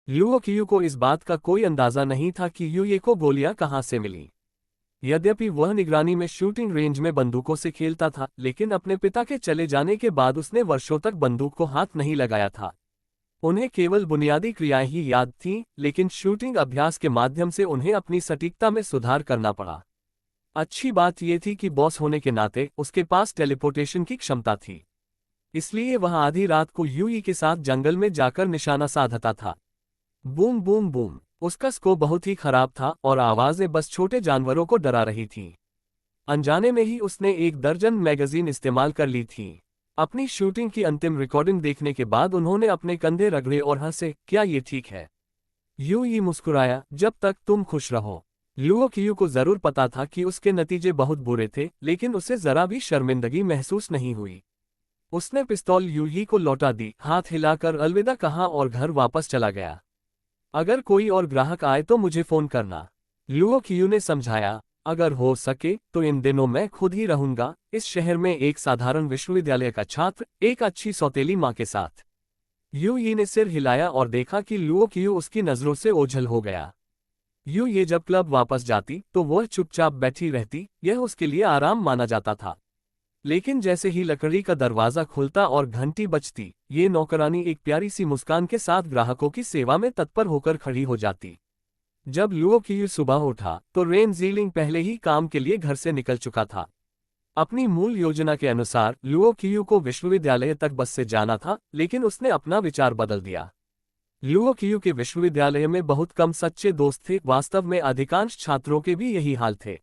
Luo कियू को इस बात का कोई अंदाजा नहीं था कि यूये को गोलियां कहां से मिली। यद्यपि वह निगरानी में शूटिंग रेंज में बंदूकों से खेलता था, लेकिन अपने पिता के चले जाने के बाद उसने वर्षों तक बंदूक को हाथ नहीं लगाया था। उन्हें केवल बुनियादी क्रियाएं ही याद थीं, लेकिन शूटिंग अभ्यास के माध्यम से उन्हें अपनी सटीकता में सुधार करना पड़ा। अच्छी बात यह थी कि बॉस होने के नाते उसके पास टेलीपोर्टेशन की क्षमता थी, इसलिए वह आधी रात को यूई के साथ जंगल में जाकर निशाना साधता था। Boom boom boom. उसका स्कोप बहुत ही खराब था और आवाजें बस छोटे जानवरों को डरा रही थीं। अनजाने में ही उसने 1 दर्जन मैगजीन इस्तेमाल कर ली थी। अपनी शूटिंग की अंतिम रिकॉर्डिंग देखने के बाद उन्होंने अपने कंधे रगड़े और हंसे, क्या ये ठीक है? यूई मुस्कुराया, जब तक तुम खुश रहो। लुओ कियू को जरूर पता था कि उसके नतीजे बहुत बुरे थे, लेकिन उसे जरा भी शर्मिंदगी महसूस नहीं हुई। उसने पिस्तौल यूई को लौटा दी, हाथ हिलाकर अलविदा कहा और घर वापस चला गया। अगर कोई और ग्राहक आए तो मुझे फोन करना, लुओ कियू ने समझाया। अगर हो सके तो इन दिनों मैं खुद ही रहूंगा, इस शहर में एक साधारण विश्वविद्यालय का छात्र, एक अच्छी सौतेली माँ के साथ। यूई ने सिर हिलाया और देखा कि लुओ कियू उसकी नजरों से ओझल हो गया। यूई जब क्लब वापस जाती तो वह चुपचाप बैठी रहती, यह उसके लिए आराम माना जाता था। लेकिन जैसे ही लकड़ी का दरवाजा खुलता और घंटी बजती, ये नौकरानी एक प्यारी सी मुस्कान के साथ ग्राहकों की सेवा में तत्पर होकर खड़ी हो जाती। जब लुओ कियू सुबह उठा तो रेन ज़ीलिंग पहले ही काम के लिए घर से निकल चुका था। अपनी मूल योजना के अनुसार लुओ कियू को विश्वविद्यालय तक बस से जाना था, लेकिन उसने अपना विचार बदल दिया। लुओ कियू के विश्वविद्यालय में बहुत कम सच्चे दोस्त थे, वास्तव में अधिकांश छात्रों के भी यही हाल थे।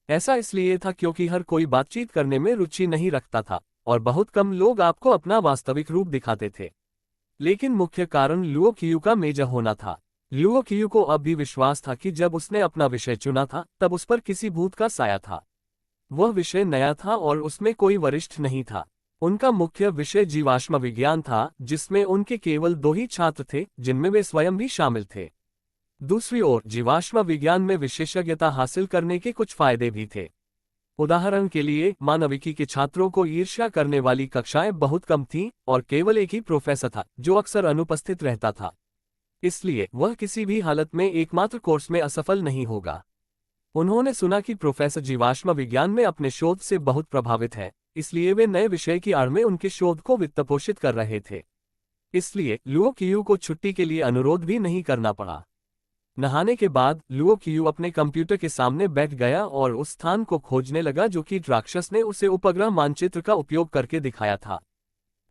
ऐसा इसलिए था क्योंकि हर कोई बातचीत करने में रुचि नहीं रखता था और बहुत कम लोग आपको अपना वास्तविक रूप दिखाते थे। लेकिन मुख्य कारण लुओ कियू का मेजर होना था। लुओ कियू को अब भी विश्वास था कि जब उसने अपना विषय चुना था तब उस पर किसी भूत का साया था। वह विषय नया था और उसमें कोई वरिष्ठ नहीं था। उनका मुख्य विषय जीवाश्म विज्ञान था, जिसमें उनके केवल 2 ही छात्र थे, जिनमें वे स्वयं भी शामिल थे। दूसरी ओर जीवाश्म विज्ञान में विशेषज्ञता हासिल करने के कुछ फायदे भी थे। उदाहरण के लिए, मानविकी के छात्रों को ईर्ष्या करने वाली कक्षाएं बहुत कम थीं और केवल एक ही प्रोफेसर था जो अक्सर अनुपस्थित रहता था। इसलिए वह किसी भी हालत में एकमात्र कोर्स में असफल नहीं होगा। उन्होंने सुना कि प्रोफेसर जीवाश्म विज्ञान में अपने शोध से बहुत प्रभावित है, इसलिए वे नए विषय की आड़ में उनके शोध को वित्तपोषित कर रहे थे। इसलिए लुओ कियू को छुट्टी के लिए अनुरोध भी नहीं करना पड़ा। नहाने के बाद लुओ कियू अपने कंप्यूटर के सामने बैठ गया और उस स्थान को खोजने लगा जो कि राक्षस ने उसे उपग्रह मानचित्र का उपयोग करके दिखाया था।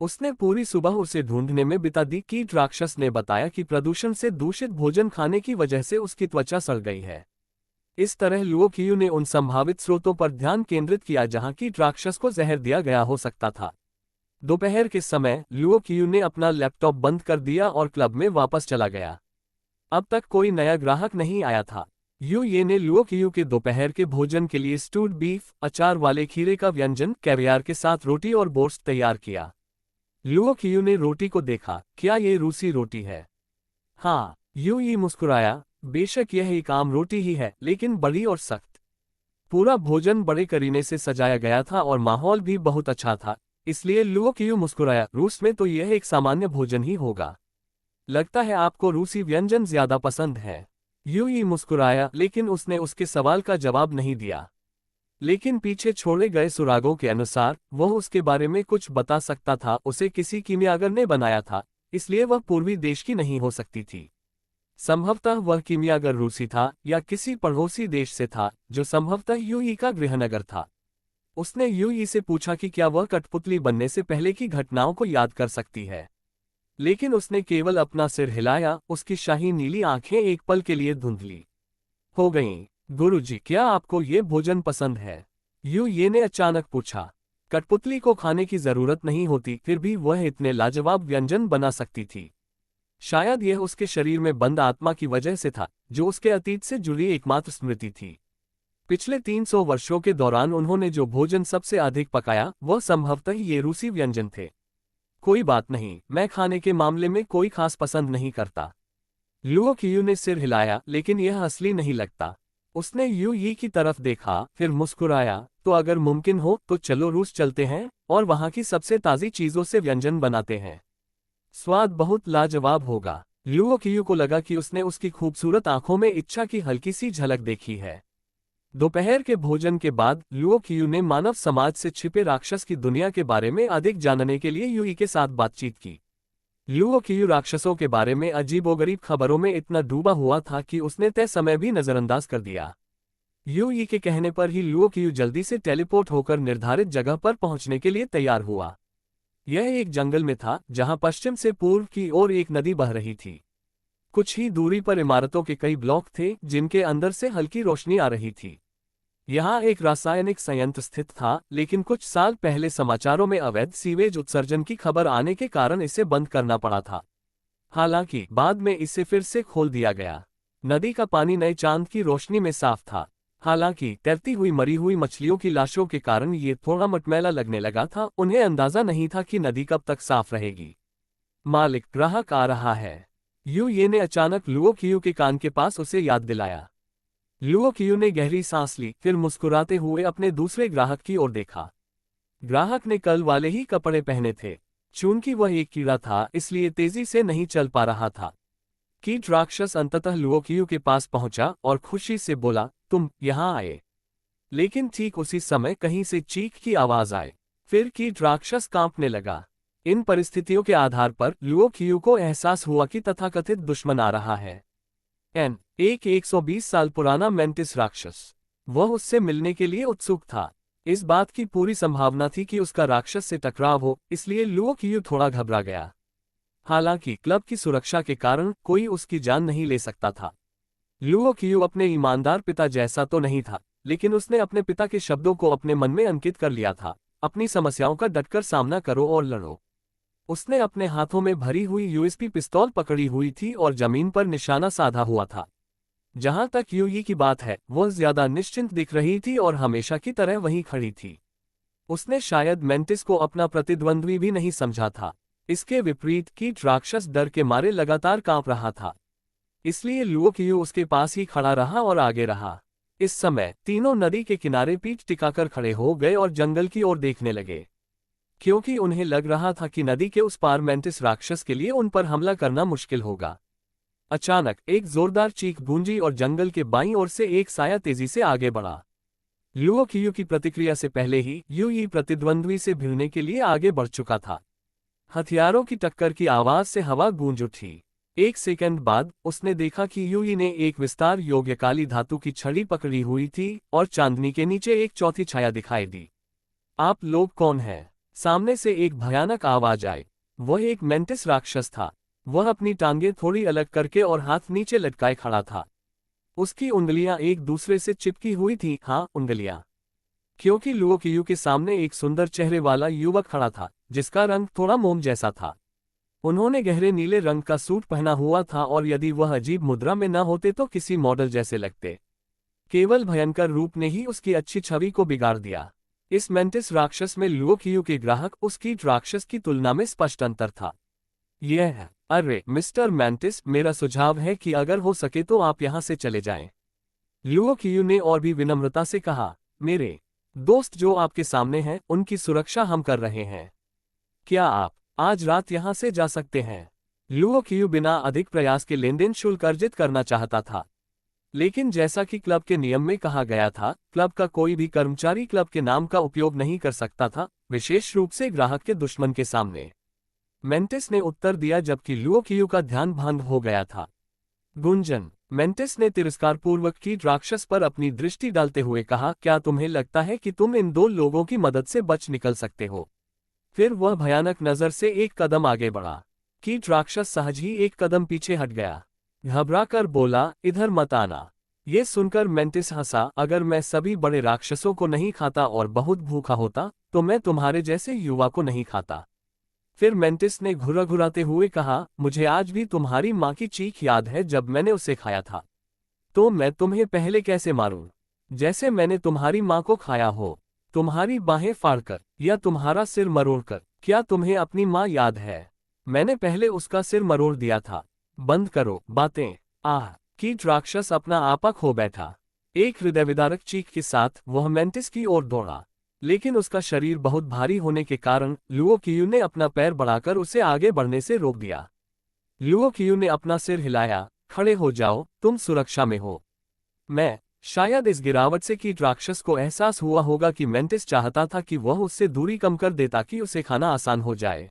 उसने पूरी सुबह उसे ढूंढने में बिता दी। कीट राक्षस ने बताया कि प्रदूषण से दूषित भोजन खाने की वजह से उसकी त्वचा सड़ गई है। इस तरह लुओ कियू ने उन संभावित स्रोतों पर ध्यान केंद्रित किया जहां कीट राक्षस को जहर दिया गया हो सकता था। दोपहर के समय लुओ कियू ने अपना लैपटॉप बंद कर दिया और क्लब में वापस चला गया। अब तक कोई नया ग्राहक नहीं आया था। यूये ने लुओ कियू के दोपहर के भोजन के लिए स्टूड बीफ, अचार वाले खीरे का व्यंजन, कैवियार के साथ रोटी और बोर्स्ट तैयार किया। लुओ कियू ने रोटी को देखा, क्या ये रूसी रोटी है? हाँ, यूई मुस्कुराया, बेशक यह एक आम रोटी ही है, लेकिन बड़ी और सख्त। पूरा भोजन बड़े करीने से सजाया गया था और माहौल भी बहुत अच्छा था, इसलिए लुओ कियू मुस्कुराया, रूस में तो यह एक सामान्य भोजन ही होगा। लगता है आपको रूसी व्यंजन ज्यादा पसंद है। यूई मुस्कुराया, लेकिन उसने उसके सवाल का जवाब नहीं दिया। लेकिन पीछे छोड़े गए सुरागों के अनुसार वह उसके बारे में कुछ बता सकता था। उसे किसी कीमियागर ने बनाया था, इसलिए वह पूर्वी देश की नहीं हो सकती थी। संभवतः वह कीमियागर रूसी था या किसी पड़ोसी देश से था, जो संभवतः यूई का गृहनगर था। उसने यूई से पूछा कि क्या वह कठपुतली बनने से पहले की घटनाओं को याद कर सकती है, लेकिन उसने केवल अपना सिर हिलाया। उसकी शाही नीली आंखें एक पल के लिए धुंधली हो गईं। गुरुजी, क्या आपको ये भोजन पसंद है? यूई ने अचानक पूछा। कठपुतली को खाने की जरूरत नहीं होती, फिर भी वह इतने लाजवाब व्यंजन बना सकती थी। शायद यह उसके शरीर में बंद आत्मा की वजह से था, जो उसके अतीत से जुड़ी एकमात्र स्मृति थी। पिछले 300 वर्षों के दौरान उन्होंने जो भोजन सबसे अधिक पकाया, वह संभवतः ये रूसी व्यंजन थे। कोई बात नहीं, मैं खाने के मामले में कोई खास पसंद नहीं करता। लुओ कियू ने सिर हिलाया, लेकिन यह असली नहीं लगता। उसने यूई की तरफ देखा, फिर मुस्कुराया, तो अगर मुमकिन हो तो चलो रूस चलते हैं और वहां की सबसे ताज़ी चीजों से व्यंजन बनाते हैं। स्वाद बहुत लाजवाब होगा। लुओ कियू को लगा कि उसने उसकी खूबसूरत आंखों में इच्छा की हल्की सी झलक देखी है। दोपहर के भोजन के बाद लुओ कियू ने मानव समाज से छिपे राक्षस की दुनिया के बारे में अधिक जानने के लिए यूई के साथ बातचीत की। लुओ कियू राक्षसों के बारे में अजीबोगरीब खबरों में इतना डूबा हुआ था कि उसने तय समय भी नजरअंदाज कर दिया। यूई के कहने पर ही लुओ कियू जल्दी से टेलीपोर्ट होकर निर्धारित जगह पर पहुंचने के लिए तैयार हुआ। यह एक जंगल में था जहां पश्चिम से पूर्व की ओर एक नदी बह रही थी। कुछ ही दूरी पर इमारतों के कई ब्लॉक थे जिनके अंदर से हल्की रोशनी आ रही थी। यहाँ एक रासायनिक संयंत्र स्थित था, लेकिन कुछ साल पहले समाचारों में अवैध सीवेज उत्सर्जन की खबर आने के कारण इसे बंद करना पड़ा था। हालांकि बाद में इसे फिर से खोल दिया गया। नदी का पानी नए चांद की रोशनी में साफ था। हालांकि तैरती हुई मरी हुई मछलियों की लाशों के कारण ये थोड़ा मटमैला लगने लगा था। उन्हें अंदाजा नहीं था कि नदी कब तक साफ रहेगी। मालिक, ग्राहक आ रहा है। ये ने अचानक लुओ कियू के कान के पास उसे याद दिलाया। लुओ कियू ने गहरी सांस ली, फिर मुस्कुराते हुए अपने दूसरे ग्राहक की ओर देखा। ग्राहक ने कल वाले ही कपड़े पहने थे। चूंकि वह एक कीड़ा था, इसलिए तेजी से नहीं चल पा रहा था। कीट राक्षस अंततः लुओ कियू के पास पहुंचा और खुशी से बोला, तुम यहाँ आए। लेकिन ठीक उसी समय कहीं से चीख की आवाज आए। फिर कीट राक्षस कांपने लगा। इन परिस्थितियों के आधार पर लुओ कियू को एहसास हुआ कि तथाकथित दुश्मन आ रहा है। एक 120 साल पुराना मेंटिस राक्षस। वह उससे मिलने के लिए उत्सुक था। इस बात की पूरी संभावना थी कि उसका राक्षस से टकराव हो, इसलिए लुओ कियू थोड़ा घबरा गया। हालांकि क्लब की सुरक्षा के कारण कोई उसकी जान नहीं ले सकता था। लुओ कियू अपने ईमानदार पिता जैसा तो नहीं था, लेकिन उसने अपने पिता के शब्दों को अपने मन में अंकित कर लिया था। अपनी समस्याओं का डटकर सामना करो और लड़ो। उसने अपने हाथों में भरी हुई यूएसपी पिस्तौल पकड़ी हुई थी और जमीन पर निशाना साधा हुआ था। जहां तक यूई की बात है, वह ज्यादा निश्चिंत दिख रही थी और हमेशा की तरह वहीं खड़ी थी। उसने शायद मेंटिस को अपना प्रतिद्वंद्वी भी नहीं समझा था। इसके विपरीत कीट राक्षस डर के मारे लगातार कांप रहा था। इसलिए लुओ कियू उसके पास ही खड़ा रहा और आगे रहा। इस समय तीनों नदी के किनारे पीठ टिकाकर खड़े हो गए और जंगल की ओर देखने लगे, क्योंकि उन्हें लग रहा था कि नदी के उस पार मेंटिस राक्षस के लिए उन पर हमला करना मुश्किल होगा। अचानक एक जोरदार चीख गूंजी और जंगल के बाईं ओर से एक साया तेजी से आगे बढ़ा। लुओ कियू की प्रतिक्रिया से पहले ही यूई प्रतिद्वंद्वी से भिड़ने के लिए आगे बढ़ चुका था। हथियारों की टक्कर की आवाज से हवा गूंज उठी। एक सेकंड बाद उसने देखा कि यूई ने एक विस्तार योग्य काली धातु की छड़ी पकड़ी हुई थी और चांदनी के नीचे एक चौथी छाया दिखाई दी। आप लोग कौन हैं? सामने से एक भयानक आवाज आई। वह एक मेंटिस राक्षस था। वह अपनी टांगें थोड़ी अलग करके और हाथ नीचे लटकाए खड़ा था। उसकी उंगलियां एक दूसरे से चिपकी हुई थीं, हाँ, उंगलियां। क्योंकि लुओ कियू के सामने एक सुंदर चेहरे वाला युवक खड़ा था, जिसका रंग थोड़ा मोम जैसा था। उन्होंने गहरे नीले रंग का सूट पहना हुआ था और यदि वह अजीब मुद्रा में न होते तो किसी मॉडल जैसे लगते। केवल भयंकर रूप ने ही उसकी अच्छी छवि को बिगाड़ दिया। इस मेंटिस राक्षस में लुओ कियू के ग्राहक उस कीट राक्षस की तुलना में स्पष्ट अंतर था। यह है, अरे मिस्टर मेंटिस, मेरा सुझाव है कि अगर हो सके तो आप यहां से चले जाएं। लुओ कियू ने और भी विनम्रता से कहा, मेरे दोस्त जो आपके सामने हैं, उनकी सुरक्षा हम कर रहे हैं। क्या आप आज रात यहां से जा सकते हैं? लुओ कियू बिना अधिक प्रयास के लेनदेन शुल्क अर्जित करना चाहता था। लेकिन जैसा कि क्लब के नियम में कहा गया था, क्लब का कोई भी कर्मचारी क्लब के नाम का उपयोग नहीं कर सकता था, विशेष रूप से ग्राहक के दुश्मन के सामने। मेंटिस ने उत्तर दिया जबकि लुओ कियू का ध्यान भंग हो गया था। गुंजन। मेंटिस ने तिरस्कारपूर्वक कीट राक्षस पर अपनी दृष्टि डालते हुए कहा, क्या तुम्हें लगता है कि तुम इन दो लोगों की मदद से बच निकल सकते हो? फिर वह भयानक नजर से एक कदम आगे बढ़ा। कीट राक्षस सहज ही एक कदम पीछे हट गया। घबराकर बोला, इधर मत आना। ये सुनकर मेंटिस हंसा, अगर मैं सभी बड़े राक्षसों को नहीं खाता और बहुत भूखा होता, तो मैं तुम्हारे जैसे युवा को नहीं खाता। फिर मेंटिस ने घुराघुराते हुए कहा, मुझे आज भी तुम्हारी माँ की चीख याद है जब मैंने उसे खाया था। तो मैं तुम्हें पहले कैसे मारूं? जैसे मैंने तुम्हारी माँ को खाया हो, तुम्हारी बाहें फाड़कर या तुम्हारा सिर मरोड़कर। क्या तुम्हें अपनी माँ याद है? मैंने पहले उसका सिर मरोड़ दिया था। बंद करो बातें। आह! कीट राक्षस अपना आपा खो बैठा। एक हृदयविदारक चीख के साथ वह मेंटिस की ओर दौड़ा, लेकिन उसका शरीर बहुत भारी होने के कारण लुओ कियू ने अपना पैर बढ़ाकर उसे आगे बढ़ने से रोक दिया। लुओ कियू ने अपना सिर हिलाया। खड़े हो जाओ, तुम सुरक्षा में हो। मैं शायद इस गिरावट से कीट राक्षस को एहसास हुआ होगा कि मेंटिस चाहता था कि वह उससे दूरी कम कर दे ताकि उसे खाना आसान हो जाए।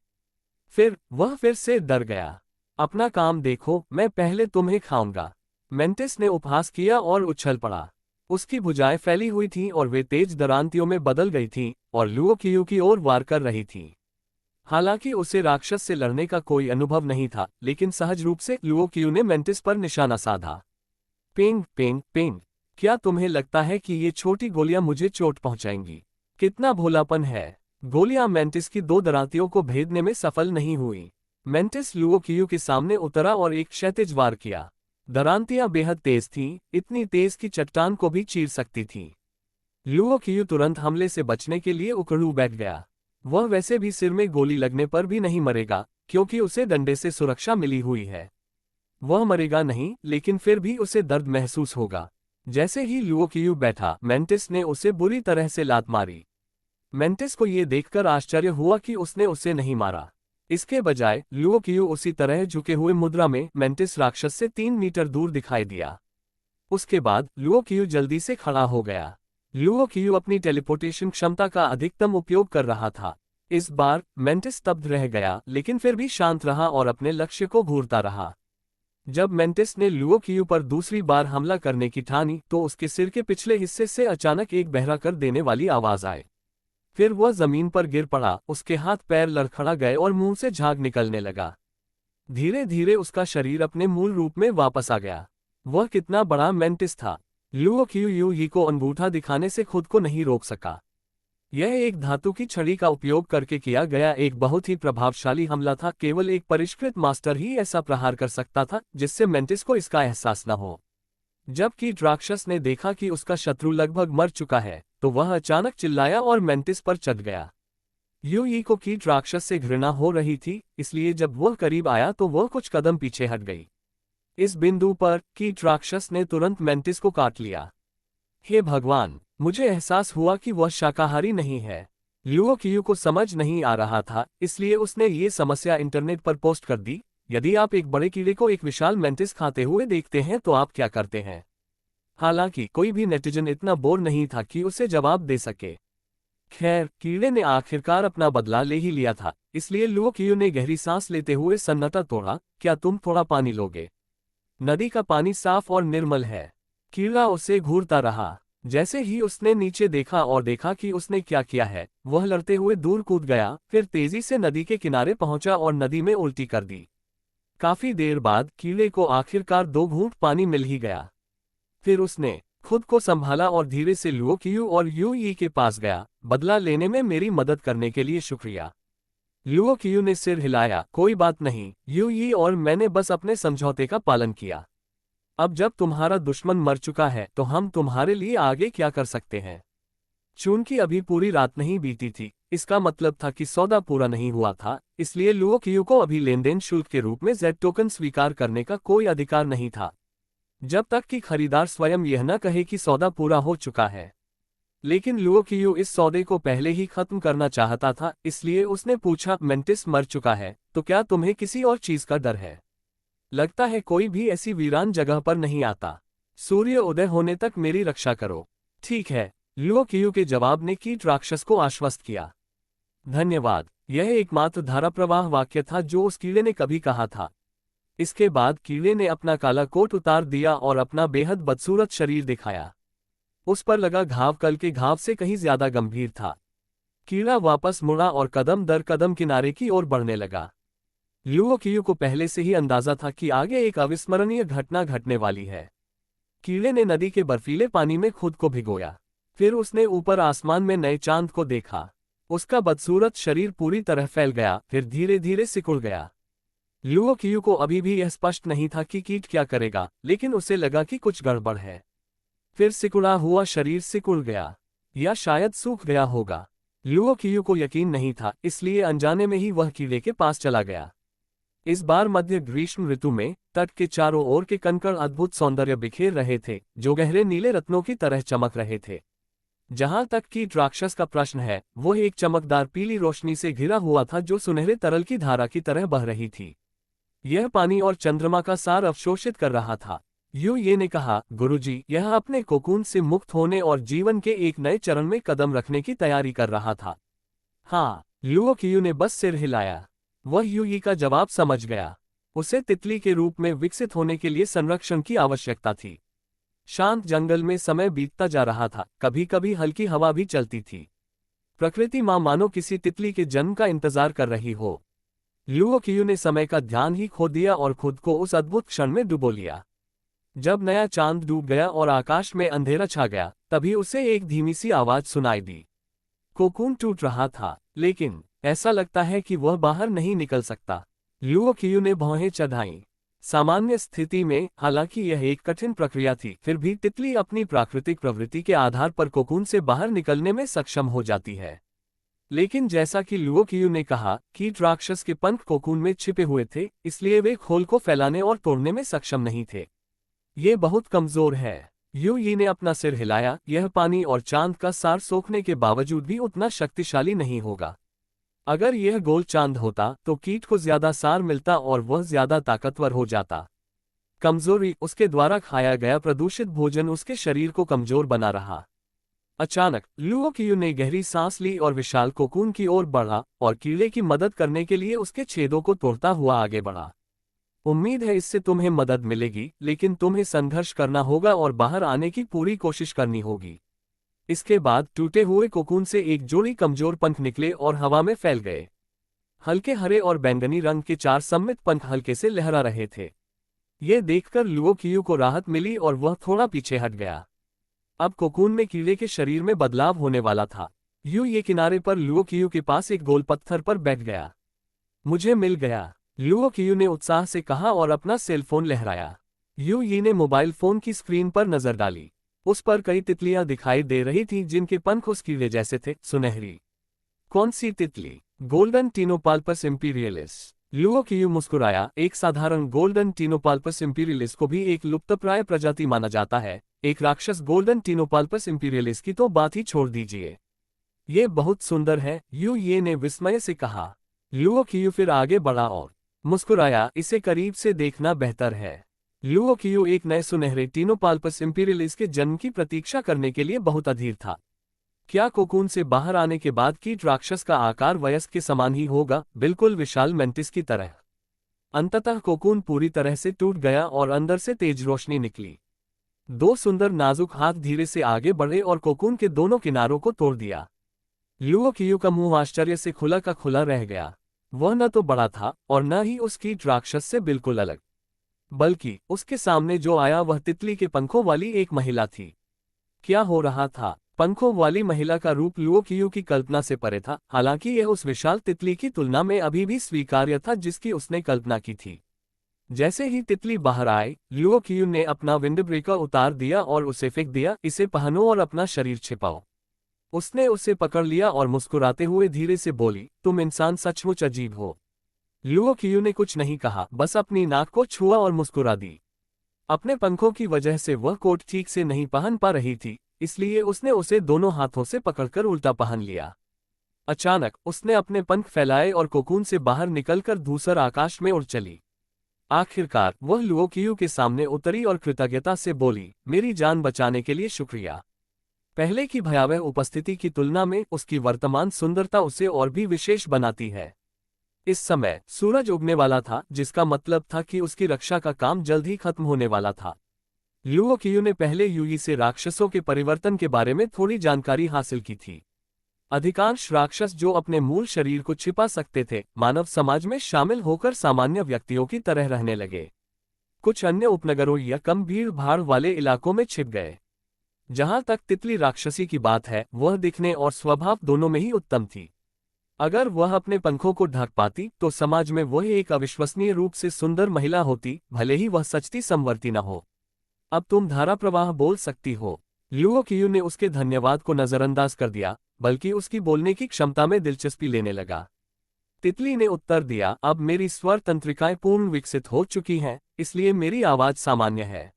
फिर वह फिर से डर गया। अपना काम देखो, मैं पहले तुम्हें खाऊंगा। मेंटिस ने उपहास किया और उछल पड़ा। उसकी भुजाएं फैली हुई थीं और वे तेज दरांतियों में बदल गई थीं और लुओ कियू की ओर वार कर रही थीं। हालांकि उसे राक्षस से लड़ने का कोई अनुभव नहीं था, लेकिन सहज रूप से लुओ कियू ने मेंटिस पर निशाना साधा। पेंग पेंग पेंग। क्या तुम्हें लगता है कि ये छोटी गोलियां मुझे चोट पहुंचाएंगी? कितना भोलापन है। गोलियां मेंटिस की दो दरांतियों को भेदने में सफल नहीं हुई। मेंटिस लुओ कियू के सामने उतरा और एक क्षैतिज वार किया। दरांतियां बेहद तेज थीं, इतनी तेज कि चट्टान को भी चीर सकती थीं। लुओ कियू तुरंत हमले से बचने के लिए उकड़ू बैठ गया। वह वैसे भी सिर में गोली लगने पर भी नहीं मरेगा, क्योंकि उसे डंडे से सुरक्षा मिली हुई है। वह मरेगा नहीं, लेकिन फिर भी उसे दर्द महसूस होगा। जैसे ही लुओ कियू बैठा, मेंटिस ने उसे बुरी तरह से लात मारी। मेंटिस को यह देखकर आश्चर्य हुआ कि उसने उसे नहीं मारा। इसके बजाय लुओ कियू उसी तरह झुके हुए मुद्रा में मेंटिस राक्षस से 3 मीटर दूर दिखाई दिया। उसके बाद लुओ कियू जल्दी से खड़ा हो गया। लुओ कियू अपनी टेलीपोर्टेशन क्षमता का अधिकतम उपयोग कर रहा था। इस बार मेंटिस स्तब्ध रह गया, लेकिन फिर भी शांत रहा और अपने लक्ष्य को घूरता रहा। जब मेंटिस ने लुओ कियू पर दूसरी बार हमला करने की ठानी तो उसके सिर के पिछले हिस्से से अचानक एक बहरा कर देने वाली आवाज आई। फिर वह जमीन पर गिर पड़ा, उसके हाथ पैर लड़खड़ा गए और मुंह से झाग निकलने लगा। धीरे धीरे उसका शरीर अपने मूल रूप में वापस आ गया। वह कितना बड़ा मेंटिस था। लुओ कियू यू ही को अंगूठा दिखाने से खुद को नहीं रोक सका। यह एक धातु की छड़ी का उपयोग करके किया गया एक बहुत ही प्रभावशाली हमला था। केवल एक परिष्कृत मास्टर ही ऐसा प्रहार कर सकता था जिससे मेंटिस को इसका एहसास न हो। जब कीट राक्षस ने देखा कि उसका शत्रु लगभग मर चुका है, तो वह अचानक चिल्लाया और मेंटिस पर चढ़ गया। यूई को कीट राक्षस से घृणा हो रही थी, इसलिए जब वह करीब आया तो वह कुछ कदम पीछे हट गई। इस बिंदु पर कीट राक्षस ने तुरंत मेंटिस को काट लिया। हे भगवान, मुझे एहसास हुआ कि वह शाकाहारी नहीं है। लुओ कियू को समझ नहीं आ रहा था, इसलिए उसने ये समस्या इंटरनेट पर पोस्ट कर दी। यदि आप एक बड़े कीड़े को एक विशाल मेंटिस खाते हुए देखते हैं तो आप क्या करते हैं? हालांकि कोई भी नेटिजन इतना बोर नहीं था कि उसे जवाब दे सके। खैर, कीड़े ने आखिरकार अपना बदला ले ही लिया था, इसलिए लुओ कियू ने गहरी सांस लेते हुए सन्नाटा तोड़ा। क्या तुम थोड़ा पानी लोगे? नदी का पानी साफ और निर्मल है। कीड़ा उसे घूरता रहा। जैसे ही उसने नीचे देखा और देखा कि उसने क्या किया है, वह लड़ते हुए दूर कूद गया, फिर तेजी से नदी के किनारे पहुंचा और नदी में उल्टी कर दी। काफी देर बाद कीड़े को आखिरकार 2 घूंट पानी मिल ही गया। फिर उसने खुद को संभाला और धीरे से लुओ कियू और यूई के पास गया। बदला लेने में मेरी मदद करने के लिए शुक्रिया। लुओ कियू ने सिर हिलाया। कोई बात नहीं यूई, और मैंने बस अपने समझौते का पालन किया। अब जब तुम्हारा दुश्मन मर चुका है तो हम तुम्हारे लिए आगे क्या कर सकते हैं? चूंकि अभी पूरी रात नहीं बीती थी, इसका मतलब था कि सौदा पूरा नहीं हुआ था, इसलिए लुओ कियू को अभी लेनदेन शुल्क के रूप में जेड टोकन स्वीकार करने का कोई अधिकार नहीं था, जब तक कि खरीदार स्वयं यह न कहे कि सौदा पूरा हो चुका है। लेकिन लुओ कियू इस सौदे को पहले ही खत्म करना चाहता था, इसलिए उसने पूछा, मेंटिस मर चुका है, तो क्या तुम्हें किसी और चीज का डर है? लगता है कोई भी ऐसी वीरान जगह पर नहीं आता। सूर्य उदय होने तक मेरी रक्षा करो। ठीक है, लुओ कियू के जवाब ने कीट राक्षस को आश्वस्त किया। धन्यवाद। यह एकमात्र धाराप्रवाह वाक्य था जो उस कीड़े ने कभी कहा था। इसके बाद कीड़े ने अपना काला कोट उतार दिया और अपना बेहद बदसूरत शरीर दिखाया। उस पर लगा घाव कल के घाव से कहीं ज्यादा गंभीर था। कीड़ा वापस मुड़ा और कदम दर कदम किनारे की ओर बढ़ने लगा। लुओ कियू को पहले से ही अंदाजा था कि आगे एक अविस्मरणीय घटना घटने वाली है। कीड़े ने नदी के बर्फीले पानी में खुद को भिगोया। फिर उसने ऊपर आसमान में नए चांद को देखा। उसका बदसूरत शरीर पूरी तरह फैल गया, फिर धीरे धीरे सिकुड़ गया। लुओ कियू को अभी भी यह स्पष्ट नहीं था कि कीट क्या करेगा, लेकिन उसे लगा कि कुछ गड़बड़ है। फिर सिकुड़ा हुआ शरीर सिकुड़ गया, या शायद सूख गया होगा। लुओ कियू को यकीन नहीं था, इसलिए अनजाने में ही वह कीड़े के पास चला गया। इस बार मध्य ग्रीष्म ऋतु में तट के चारों ओर के कंकड़ अद्भुत सौंदर्य बिखेर रहे थे, जो गहरे नीले रत्नों की तरह चमक रहे थे। जहां तक कीट राक्षस का प्रश्न है, वह एक चमकदार पीली रोशनी से घिरा हुआ था जो सुनहरे तरल की धारा की तरह बह रही थी। यह पानी और चंद्रमा का सार अवशोषित कर रहा था। यू ये ने कहा, गुरुजी, यह अपने कोकून से मुक्त होने और जीवन के एक नए चरण में कदम रखने की तैयारी कर रहा था। हाँ, लुओ कियू ने बस सिर हिलाया। वह यूई का जवाब समझ गया। उसे तितली के रूप में विकसित होने के लिए संरक्षण की आवश्यकता थी। शांत जंगल में समय बीतता जा रहा था, कभी कभी हल्की हवा भी चलती थी। प्रकृति मां मानो किसी तितली के जन्म का इंतजार कर रही हो। लुओ कियू ने समय का ध्यान ही खो दिया और खुद को उस अद्भुत क्षण में डुबो लिया। जब नया चांद डूब गया और आकाश में अंधेरा छा गया, तभी उसे एक धीमी सी आवाज सुनाई दी। कोकून टूट रहा था, लेकिन ऐसा लगता है कि वह बाहर नहीं निकल सकता। लुओ कियू ने भौहें चढ़ाईं। सामान्य स्थिति में, हालांकि यह एक कठिन प्रक्रिया थी, फिर भी तितली अपनी प्राकृतिक प्रवृत्ति के आधार पर कोकून से बाहर निकलने में सक्षम हो जाती है। लेकिन जैसा कि लुओ कियू ने कहा, कीट राक्षस के पंख कोकून में छिपे हुए थे, इसलिए वे खोल को फैलाने और तोड़ने में सक्षम नहीं थे। ये बहुत कमजोर है। यूई ने अपना सिर हिलाया। यह पानी और चांद का सार सोखने के बावजूद भी उतना शक्तिशाली नहीं होगा। अगर यह गोल चांद होता तो कीट को ज्यादा सार मिलता और वह ज्यादा ताकतवर हो जाता। कमजोरी, उसके द्वारा खाया गया प्रदूषित भोजन उसके शरीर को कमजोर बना रहा। अचानक लुओ कियू ने गहरी सांस ली और विशाल कोकून की ओर बढ़ा और कीड़े की मदद करने के लिए उसके छेदों को तोड़ता हुआ आगे बढ़ा। उम्मीद है इससे तुम्हें मदद मिलेगी, लेकिन तुम्हें संघर्ष करना होगा और बाहर आने की पूरी कोशिश करनी होगी। इसके बाद टूटे हुए कोकून से एक जोड़ी कमजोर पंख निकले और हवा में फैल गए। हल्के हरे और बैंगनी रंग के 4 सममित पंख हल्के से लहरा रहे थे। ये देखकर लुओ कियू को राहत मिली और वह थोड़ा पीछे हट गया। अब कोकून में कीड़े के शरीर में बदलाव होने वाला था। ये किनारे पर लुओ कियू के पास एक गोल पत्थर पर बैठ गया। मुझे मिल गया, लुओ कियू ने उत्साह से कहा और अपना सेलफोन लहराया। यूई ने मोबाइल फोन की स्क्रीन पर नजर डाली। उस पर कई तितलियां दिखाई दे रही थीं जिनके पंख उस कीड़े जैसे थे, सुनहरी। कौन सी तितली? गोल्डन टीनोपाल्पस इंपीरियलिस। लुओ कियू मुस्कुराया। एक साधारण गोल्डन टीनोपाल्पस इंपीरियलिस को भी एक लुप्तप्राय प्रजाति माना जाता है। एक राक्षस गोल्डन टीनोपाल्पस इंपीरियलिस की तो बात ही छोड़ दीजिए। ये बहुत सुंदर है, यूई ने विस्मय से कहा। लुओ कियू फिर आगे बढ़ा और मुस्कुराया। इसे करीब से देखना बेहतर है। लुओ कियू एक नए सुनहरे टीनोपाल्पस इंपीरियलिस के जन्म की प्रतीक्षा करने के लिए बहुत अधीर था। क्या कोकून से बाहर आने के बाद कीट राक्षस का आकार वयस्क के समान ही होगा, बिल्कुल विशाल मेंटिस की तरह? अंततः कोकून पूरी तरह से टूट गया और अंदर से तेज रोशनी निकली। 2 सुंदर नाजुक हाथ धीरे से आगे बढ़े और कोकून के दोनों किनारों को तोड़ दिया। लुओ कियू का मुंह आश्चर्य से खुला का खुला रह गया। वह न तो बड़ा था और न ही उस कीट राक्षस से बिल्कुल अलग, बल्कि उसके सामने जो आया वह तितली के पंखों वाली एक महिला थी। क्या हो रहा था? पंखों वाली महिला का रूप लुओ कियू की कल्पना से परे था, हालांकि यह उस विशाल तितली की तुलना में अभी भी स्वीकार्य था जिसकी उसने कल्पना की थी। जैसे ही तितली बाहर आए, लुओ कियू ने अपना विंडब्रेकर उतार दिया और उसे फेंक दिया। इसे पहनो और अपना शरीर छिपाओ। उसने उसे पकड़ लिया और मुस्कुराते हुए धीरे से बोली, तुम इंसान सचमुच अजीब हो। लुओ कियू ने कुछ नहीं कहा, बस अपनी नाक को छुआ और मुस्कुरा दी। अपने पंखों की वजह से वह कोट ठीक से नहीं पहन पा रही थी, इसलिए उसने उसे दोनों हाथों से पकड़कर उल्टा पहन लिया। अचानक उसने अपने पंख फैलाए और कोकून से बाहर निकलकर धूसर आकाश में उड़ चली। आखिरकार वह लुओ कियू के सामने उतरी और कृतज्ञता से बोली, मेरी जान बचाने के लिए शुक्रिया। पहले की भयावह उपस्थिति की तुलना में उसकी वर्तमान सुंदरता उसे और भी विशेष बनाती है। इस समय सूरज उगने वाला था, जिसका मतलब था कि उसकी रक्षा का काम जल्द ही खत्म होने वाला था। लुओ कियू ने पहले यूई से राक्षसों के परिवर्तन के बारे में थोड़ी जानकारी हासिल की थी। अधिकांश राक्षस जो अपने मूल शरीर को छिपा सकते थे, मानव समाज में शामिल होकर सामान्य व्यक्तियों की तरह रहने लगे। कुछ अन्य उपनगरों या कम भीड़ भाड़ वाले इलाकों में छिप गए। जहां तक तितली राक्षसी की बात है, वह दिखने और स्वभाव दोनों में ही उत्तम थी। अगर वह अपने पंखों को ढक पाती तो समाज में वह एक अविश्वसनीय रूप से सुंदर महिला होती, भले ही वह सचती संवर्ती न हो। अब तुम धारा प्रवाह बोल सकती हो। लुओ कियू ने उसके धन्यवाद को नजरअंदाज कर दिया, बल्कि उसकी बोलने की क्षमता में दिलचस्पी लेने लगा। तितली ने उत्तर दिया, अब मेरी स्वर तंत्रिकाएं पूर्ण विकसित हो चुकी हैं, इसलिए मेरी आवाज सामान्य है।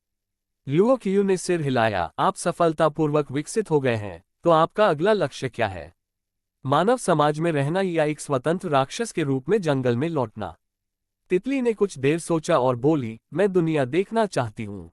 लुओ कियू ने सिर हिलाया। आप सफलतापूर्वक विकसित हो गए हैं, तो आपका अगला लक्ष्य क्या है? मानव समाज में रहना या एक स्वतंत्र राक्षस के रूप में जंगल में लौटना? तितली ने कुछ देर सोचा और बोली, मैं दुनिया देखना चाहती हूँ।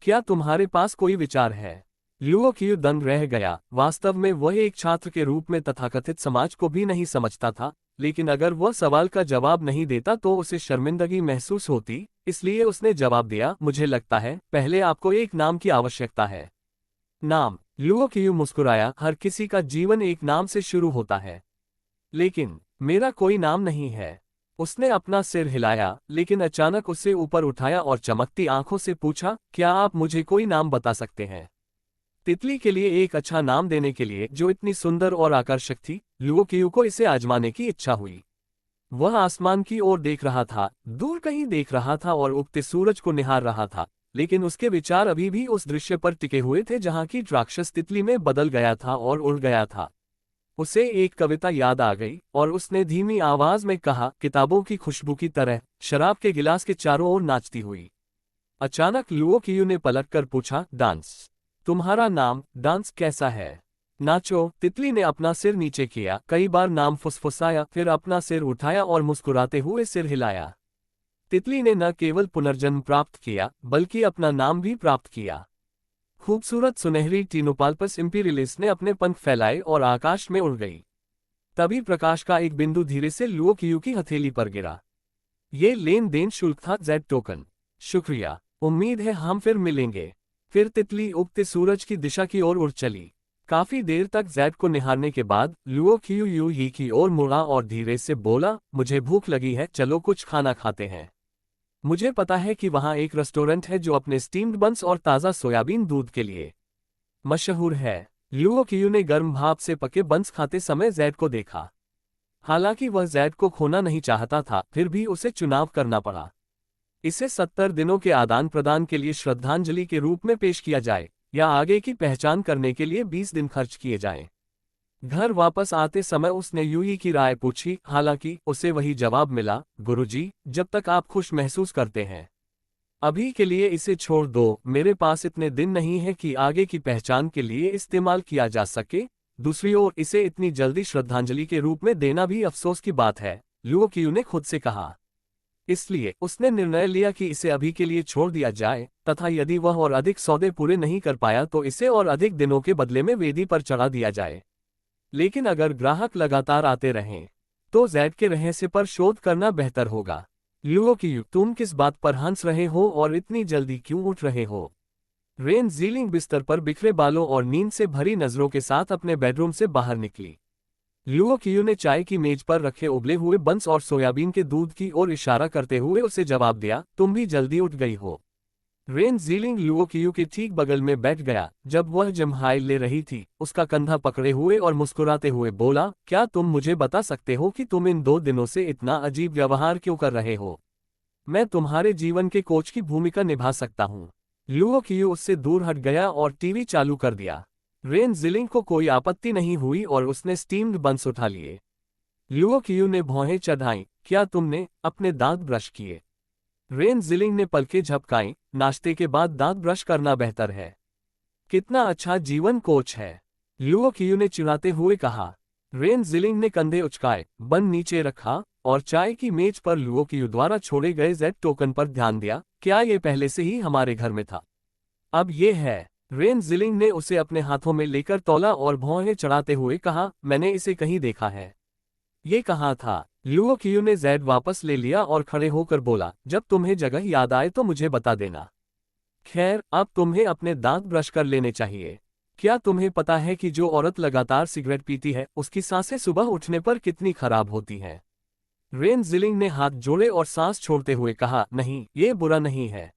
क्या तुम्हारे पास कोई विचार है? लुओ क्यू दंग रह गया। वास्तव में वह एक छात्र के रूप में तथाकथित समाज को भी नहीं समझता था, लेकिन अगर वह सवाल का जवाब नहीं देता तो उसे शर्मिंदगी महसूस होती, इसलिए उसने जवाब दिया, मुझे लगता है पहले आपको एक नाम की आवश्यकता है। नाम? लुओ क्यू मुस्कुराया, हर किसी का जीवन एक नाम से शुरू होता है। लेकिन मेरा कोई नाम नहीं है। उसने अपना सिर हिलाया, लेकिन अचानक उसे ऊपर उठाया और चमकती आंखों से पूछा, क्या आप मुझे कोई नाम बता सकते हैं? तितली के लिए एक अच्छा नाम देने के लिए, जो इतनी सुंदर और आकर्षक थी, लुओ क्यू को इसे आजमाने की इच्छा हुई। वह आसमान की ओर देख रहा था, दूर कहीं देख रहा था और उगते सूरज को निहार रहा था, लेकिन उसके विचार अभी भी उस दृश्य पर टिके हुए थे जहां की राक्षस तितली में बदल गया था और उड़ गया था। उसे एक कविता याद आ गई और उसने धीमी आवाज में कहा, किताबों की खुशबू की तरह, शराब के गिलास के चारों ओर नाचती हुई। अचानक लुओ क्यू ने पलटकर पूछा, डांस? तुम्हारा नाम डांस कैसा है? नाचो। तितली ने अपना सिर नीचे किया, कई बार नाम फुसफुसाया, फिर अपना सिर उठाया और मुस्कुराते हुए सिर हिलाया। तितली ने न केवल पुनर्जन्म प्राप्त किया, बल्कि अपना नाम भी प्राप्त किया। खूबसूरत सुनहरी टीनोपाल्पस इम्पीरियलिस ने अपने पंख फैलाए और आकाश में उड़ गई। तभी प्रकाश का एक बिंदु धीरे से लुओ क्यू की हथेली पर गिरा। ये लेन देन शुल्क था, जेड टोकन। शुक्रिया। उम्मीद है हम फिर मिलेंगे। फिर तितली उगते सूरज की दिशा की ओर उड़ चली। काफी देर तक जेड को निहारने के बाद लुओ क्यू यू ही की ओर मुड़ा और धीरे से बोला, मुझे भूख लगी है, चलो कुछ खाना खाते हैं। मुझे पता है कि वहाँ एक रेस्टोरेंट है जो अपने स्टीम्ड बंस और ताज़ा सोयाबीन दूध के लिए मशहूर है। लुओ क्यू ने गर्म भाप से पके बंस खाते समय जेड को देखा। हालांकि वह जेड को खोना नहीं चाहता था, फिर भी उसे चुनाव करना पड़ा। इसे 70 दिनों के आदान प्रदान के लिए श्रद्धांजलि के रूप में पेश किया जाए, या आगे की पहचान करने के लिए 20 दिन खर्च किए जाएं। घर वापस आते समय उसने यूई की राय पूछी, हालांकि उसे वही जवाब मिला, गुरुजी, जब तक आप खुश महसूस करते हैं। अभी के लिए इसे छोड़ दो, मेरे पास इतने दिन नहीं है कि आगे की पहचान के लिए इस्तेमाल किया जा सके। दूसरी ओर इसे इतनी जल्दी श्रद्धांजलि के रूप में देना भी अफसोस की बात है, लुओ क्यू ने खुद से कहा। इसलिए उसने निर्णय लिया कि इसे अभी के लिए छोड़ दिया जाए, तथा यदि वह और अधिक सौदे पूरे नहीं कर पाया तो इसे और अधिक दिनों के बदले में वेदी पर चढ़ा दिया जाए। लेकिन अगर ग्राहक लगातार आते रहें, तो जेड के रहस्य पर शोध करना बेहतर होगा। लुओ क्यू, तुम किस बात पर हंस रहे हो और इतनी जल्दी क्यों उठ रहे हो? रेन ज़ीलिंग बिस्तर पर बिखरे बालों और नींद से भरी नजरों के साथ अपने बेडरूम से बाहर निकली। लुओ क्यू ने चाय की मेज पर रखे उबले हुए बंस और सोयाबीन के दूध की ओर इशारा करते हुए उसे जवाब दिया, तुम भी जल्दी उठ गई हो। रेन ज़ीलिंग लुओ क्यू के ठीक बगल में बैठ गया जब वह जम्हाई ले रही थी, उसका कंधा पकड़े हुए और मुस्कुराते हुए बोला, क्या तुम मुझे बता सकते हो कि तुम इन 2 दिनों से इतना अजीब व्यवहार क्यों कर रहे हो? मैं तुम्हारे जीवन के कोच की भूमिका निभा सकता हूँ। लुओ क्यू उससे दूर हट गया और टीवी चालू कर दिया। रेन ज़ीलिंग को कोई आपत्ति नहीं हुई और उसने स्टीम्ड बंस उठा लिए। लुओ क्यू ने भौहें चढ़ाईं, क्या तुमने अपने दांत ब्रश किए? रेन ज़ीलिंग ने पलकें झपकाईं, नाश्ते के बाद दांत ब्रश करना बेहतर है। कितना अच्छा जीवन कोच है, लुओ क्यू ने चिढ़ाते हुए कहा। रेन ज़ीलिंग ने कंधे उचकाए, बन नीचे रखा और चाय की मेज पर लुओ क्यू द्वारा छोड़े गए जेड टोकन पर ध्यान दिया, क्या ये पहले से ही हमारे घर में था? अब ये है। रेन ज़ीलिंग ने उसे अपने हाथों में लेकर तौला और भौहें चढ़ाते हुए कहा, मैंने इसे कहीं देखा है। ये कहाँ था? लुओ क्यू ने जेड वापस ले लिया और खड़े होकर बोला, जब तुम्हें जगह याद आए तो मुझे बता देना। खैर, अब तुम्हें अपने दांत ब्रश कर लेने चाहिए। क्या तुम्हें पता है कि जो औरत लगातार सिगरेट पीती है, उसकी सांसें सुबह उठने पर कितनी खराब होती हैं? रेन ज़ीलिंग ने हाथ जोड़े और सांस छोड़ते हुए कहा, नहीं, ये बुरा नहीं है।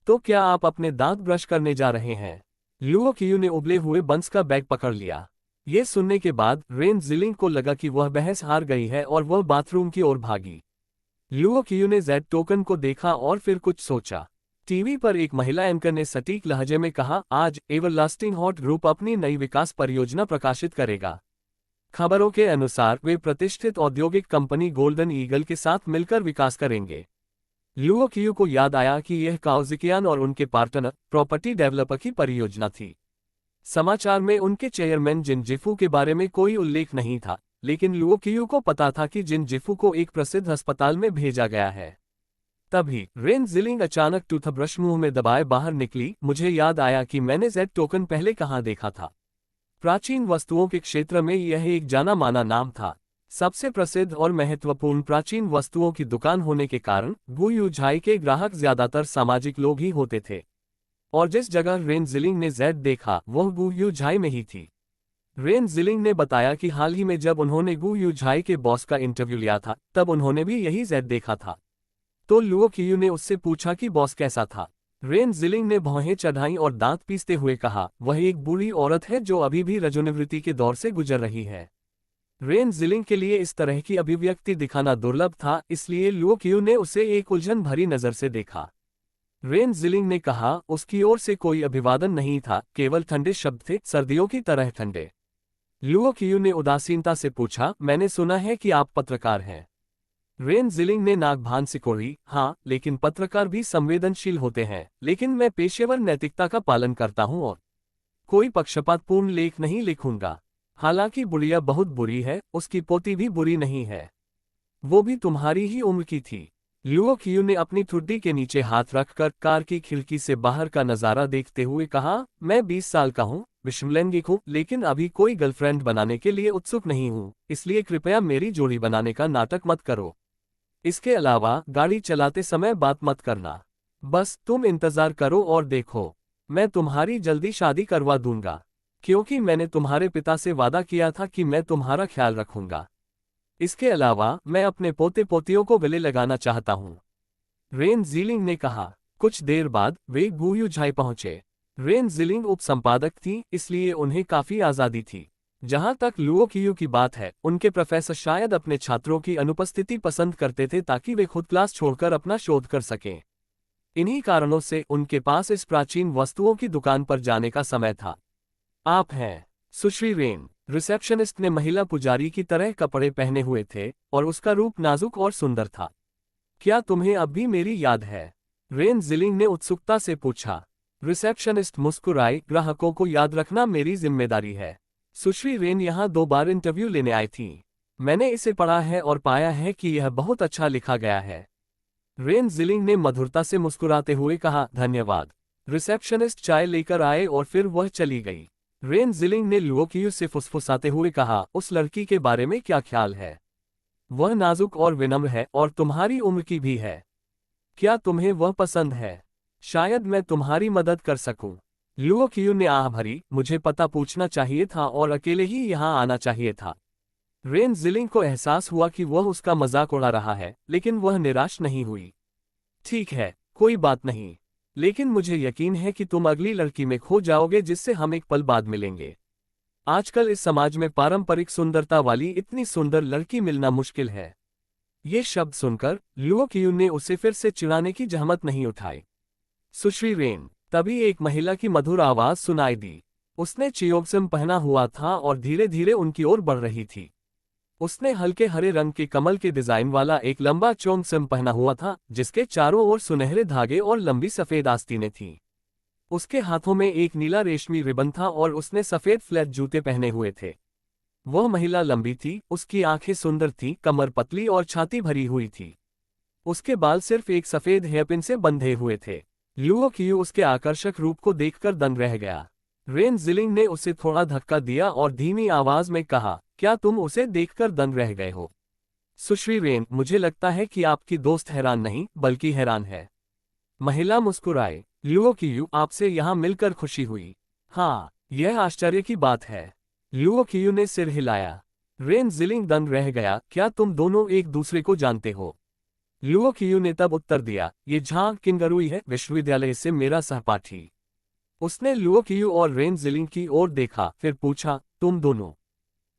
तो क्या आप अपने दांत ब्रश करने जा रहे हैं? लुओ क्यू ने उबले हुए बंस का बैग पकड़ लिया। ये सुनने के बाद रेन ज़ीलिंग को लगा कि वह बहस हार गई है और वह बाथरूम की ओर भागी। लुओ क्यू ने जेड टोकन को देखा और फिर कुछ सोचा। टीवी पर एक महिला एंकर ने सटीक लहजे में कहा, आज एवरलास्टिंग हॉट ग्रुप अपनी नई विकास परियोजना प्रकाशित करेगा। खबरों के अनुसार वे प्रतिष्ठित औद्योगिक कंपनी गोल्डन ईगल के साथ मिलकर विकास करेंगे। लुओ क्यू को याद आया कि यह काओजिकियान और उनके पार्टनर, प्रॉपर्टी डेवलपर की परियोजना थी। समाचार में उनके चेयरमैन जिन जिफू के बारे में कोई उल्लेख नहीं था, लेकिन लुओ कियू को पता था कि जिन जिफू को एक प्रसिद्ध अस्पताल में भेजा गया है। तभी रेन जिलिंग अचानक टूथब्रश मुंह में दबाए बाहर निकली। मुझे याद आया कि मैंने जेड टोकन पहले कहाँ देखा था। प्राचीन वस्तुओं के क्षेत्र में यह एक जाना माना नाम था। सबसे प्रसिद्ध और महत्वपूर्ण प्राचीन वस्तुओं की दुकान होने के कारण गु यूझाई के ग्राहक ज्यादातर सामाजिक लोग ही होते थे। और जिस जगह रेन जिलिंग ने जेड देखा वह गु यूझाई में ही थी। रेन जिलिंग ने बताया कि हाल ही में जब उन्होंने गु यूझाई के बॉस का इंटरव्यू लिया था तब उन्होंने भी यही जेड देखा था। तो लुओ कियू ने उससे पूछा कि बॉस कैसा था। रेन जिलिंग ने भौहें चढ़ाई और दांत पीसते हुए कहा, वह एक बुरी औरत है जो अभी भी रजोनिवृत्ति के दौर से गुजर रही है। रेन जिलिंग के लिए इस तरह की अभिव्यक्ति दिखाना दुर्लभ था, इसलिए लुओ कियू ने उसे एक उलझन भरी नजर से देखा। रेन जिलिंग ने कहा, उसकी ओर से कोई अभिवादन नहीं था, केवल ठंडे शब्द थे, सर्दियों की तरह ठंडे। लुओ कियू ने उदासीनता से पूछा, मैंने सुना है कि आप पत्रकार हैं। रेन जिलिंग ने नाक भान सिकोड़ी, हाँ, लेकिन पत्रकार भी संवेदनशील होते हैं, लेकिन मैं पेशेवर नैतिकता का पालन करता हूं और कोई पक्षपातपूर्ण लेख नहीं लिखूंगा। हालांकि बुढ़िया बहुत बुरी है, उसकी पोती भी बुरी नहीं है। वो भी तुम्हारी ही उम्र की थी। लुओ कियू ने अपनी ठुड्डी के नीचे हाथ रखकर कार की खिड़की से बाहर का नजारा देखते हुए कहा, मैं 20 साल का हूँ, विषमलैंगिक हूँ, लेकिन अभी कोई गर्लफ्रेंड बनाने के लिए उत्सुक नहीं हूँ, इसलिए कृपया मेरी जोड़ी बनाने का नाटक मत करो। इसके अलावा गाड़ी चलाते समय बात मत करना। बस तुम इंतजार करो और देखो, मैं तुम्हारी जल्दी शादी करवा दूंगा, क्योंकि मैंने तुम्हारे पिता से वादा किया था कि मैं तुम्हारा ख्याल रखूंगा। इसके अलावा मैं अपने पोते पोतियों को गले लगाना चाहता हूँ। रेन जिलिंग ने कहा। कुछ देर बाद वे गु यूझाई पहुंचे। रेन जिलिंग उप संपादक थी, इसलिए उन्हें काफी आजादी थी। जहां तक लुओ कियू की बात है, उनके प्रोफेसर शायद अपने छात्रों की अनुपस्थिति पसंद करते थे ताकि वे खुद क्लास छोड़कर अपना शोध कर सकें। इन्हीं कारणों से उनके पास इस प्राचीन वस्तुओं की दुकान पर जाने का समय था। आप हैं सुश्री रेन। रिसेप्शनिस्ट ने महिला पुजारी की तरह कपड़े पहने हुए थे और उसका रूप नाजुक और सुंदर था। क्या तुम्हें अब भी मेरी याद है? रेन जिलिंग ने उत्सुकता से पूछा। रिसेप्शनिस्ट मुस्कुराई, ग्राहकों को याद रखना मेरी जिम्मेदारी है। सुश्री रेन यहाँ 2 बार इंटरव्यू लेने आई थी। मैंने इसे पढ़ा है और पाया है कि यह बहुत अच्छा लिखा गया है। रेन जिलिंग ने मधुरता से मुस्कुराते हुए कहा, धन्यवाद। रिसेप्शनिस्ट चाय लेकर आए और फिर वह चली गई। रेन जिलिंग ने लुओ कियू से फुसफुसाते हुए कहा, उस लड़की के बारे में क्या ख्याल है? वह नाजुक और विनम्र है और तुम्हारी उम्र की भी है। क्या तुम्हें वह पसंद है? शायद मैं तुम्हारी मदद कर सकूं। लुओ कियू ने आह भरी, मुझे पता पूछना चाहिए था और अकेले ही यहाँ आना चाहिए था। रेन जिलिंग को एहसास हुआ कि वह उसका मजाक उड़ा रहा है, लेकिन वह निराश नहीं हुई। ठीक है, कोई बात नहीं, लेकिन मुझे यकीन है कि तुम अगली लड़की में खो जाओगे जिससे हम एक पल बाद मिलेंगे। आजकल इस समाज में पारंपरिक सुंदरता वाली इतनी सुंदर लड़की मिलना मुश्किल है। ये शब्द सुनकर लुओ कियू ने उसे फिर से चिढ़ाने की जहमत नहीं उठाई। सुश्री रेन। तभी एक महिला की मधुर आवाज सुनाई दी। उसने चियोगसम पहना हुआ था और धीरे धीरे उनकी ओर बढ़ रही थी। उसने हल्के हरे रंग के कमल के डिजाइन वाला एक लंबा चोंगसम पहना हुआ था, जिसके चारों ओर सुनहरे धागे और लंबी सफेद आस्तीनें थीं। उसके हाथों में एक नीला रेशमी रिबन था और उसने सफेद फ्लैट जूते पहने हुए थे। वह महिला लंबी थी, उसकी आंखें सुंदर थीं, कमर पतली और छाती भरी हुई थी। उसके बाल सिर्फ एक सफेद हेयरपिन से बंधे हुए थे। लुओ कियू उसके आकर्षक रूप को देखकर दंग रह गया। रेन जिलिंग ने उसे थोड़ा धक्का दिया और धीमी आवाज में कहा, क्या तुम उसे देखकर दंग रह गए हो? सुश्री रेन, मुझे लगता है कि आपकी दोस्त हैरान नहीं बल्कि हैरान है। महिला मुस्कुराए। लुओ कियू, आपसे यहाँ मिलकर खुशी हुई। हाँ, यह आश्चर्य की बात है। लुओ कियू ने सिर हिलाया। रेन जिलिंग दंग रह गया, क्या तुम दोनों एक दूसरे को जानते हो? लुओ कियू ने तब उत्तर दिया, ये झांग किंगरुई है, विश्वविद्यालय से मेरा सहपाठी। उसने लुओ कियू और रेन जिलिंग की ओर देखा, फिर पूछा, तुम दोनों?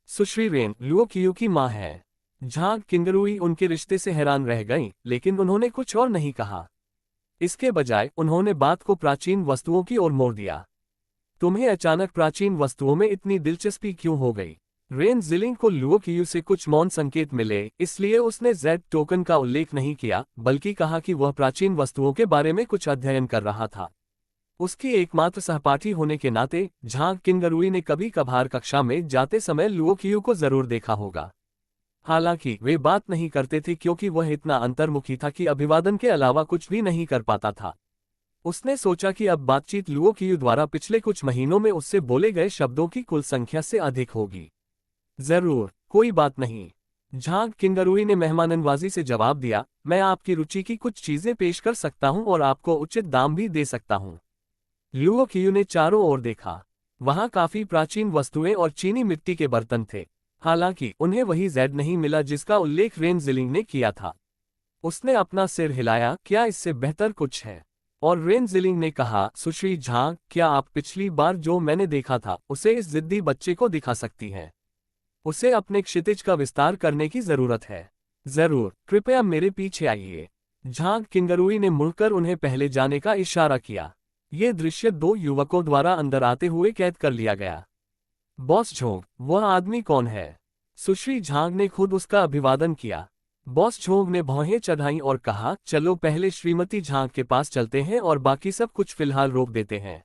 सुश्री रेन लुओ कियू की माँ है। झांग किंगरुई उनके रिश्ते से हैरान रह गईं, लेकिन उन्होंने कुछ और नहीं कहा। इसके बजाय उन्होंने बात को प्राचीन वस्तुओं की ओर मोड़ दिया। तुम्हें अचानक प्राचीन वस्तुओं में इतनी दिलचस्पी क्यों हो गई? रेन जिलिंग को लुओ कियू से कुछ मौन संकेत मिले, इसलिए उसने जेड टोकन का उल्लेख नहीं किया, बल्कि कहा कि वह प्राचीन वस्तुओं के बारे में कुछ अध्ययन कर रहा था। उसकी एकमात्र सहपाठी होने के नाते झांग किंगरुई ने कभी कभार कक्षा में जाते समय लुओ कियू को जरूर देखा होगा। हालांकि वे बात नहीं करते थे क्योंकि वह इतना अंतर्मुखी था कि अभिवादन के अलावा कुछ भी नहीं कर पाता था। उसने सोचा कि अब बातचीत लुओ कियू द्वारा पिछले कुछ महीनों में उससे बोले गए शब्दों की कुल संख्या से अधिक होगी। जरूर, कोई बात नहीं, झांग किंगरुई ने मेहमाननवाजी से जवाब दिया। मैं आपकी रुचि की कुछ चीजें पेश कर सकता हूं और आपको उचित दाम भी दे सकता हूं। लुओ कियू ने चारों ओर देखा। वहां काफी प्राचीन वस्तुएं और चीनी मिट्टी के बर्तन थे। हालांकि उन्हें वही जेड नहीं मिला जिसका उल्लेख रेन जिलिंग ने किया था। उसने अपना सिर हिलाया, क्या इससे बेहतर कुछ है? और रेन जिलिंग ने कहा, सुश्री झांग, क्या आप पिछली बार जो मैंने देखा था उसे इस जिद्दी बच्चे को दिखा सकती हैं? उसे अपने क्षितिज का विस्तार करने की जरूरत है। जरूर, कृपया मेरे पीछे आइए। झांग किंगरुई ने मुड़कर उन्हें पहले जाने का इशारा किया। ये दृश्य दो युवकों द्वारा अंदर आते हुए कैद कर लिया गया। बॉस झोंग, वह आदमी कौन है? सुश्री झांग ने खुद उसका अभिवादन किया। बॉस झोंग ने भौहें चढ़ाई और कहा, चलो पहले श्रीमती झांग के पास चलते हैं और बाकी सब कुछ फिलहाल रोक देते हैं।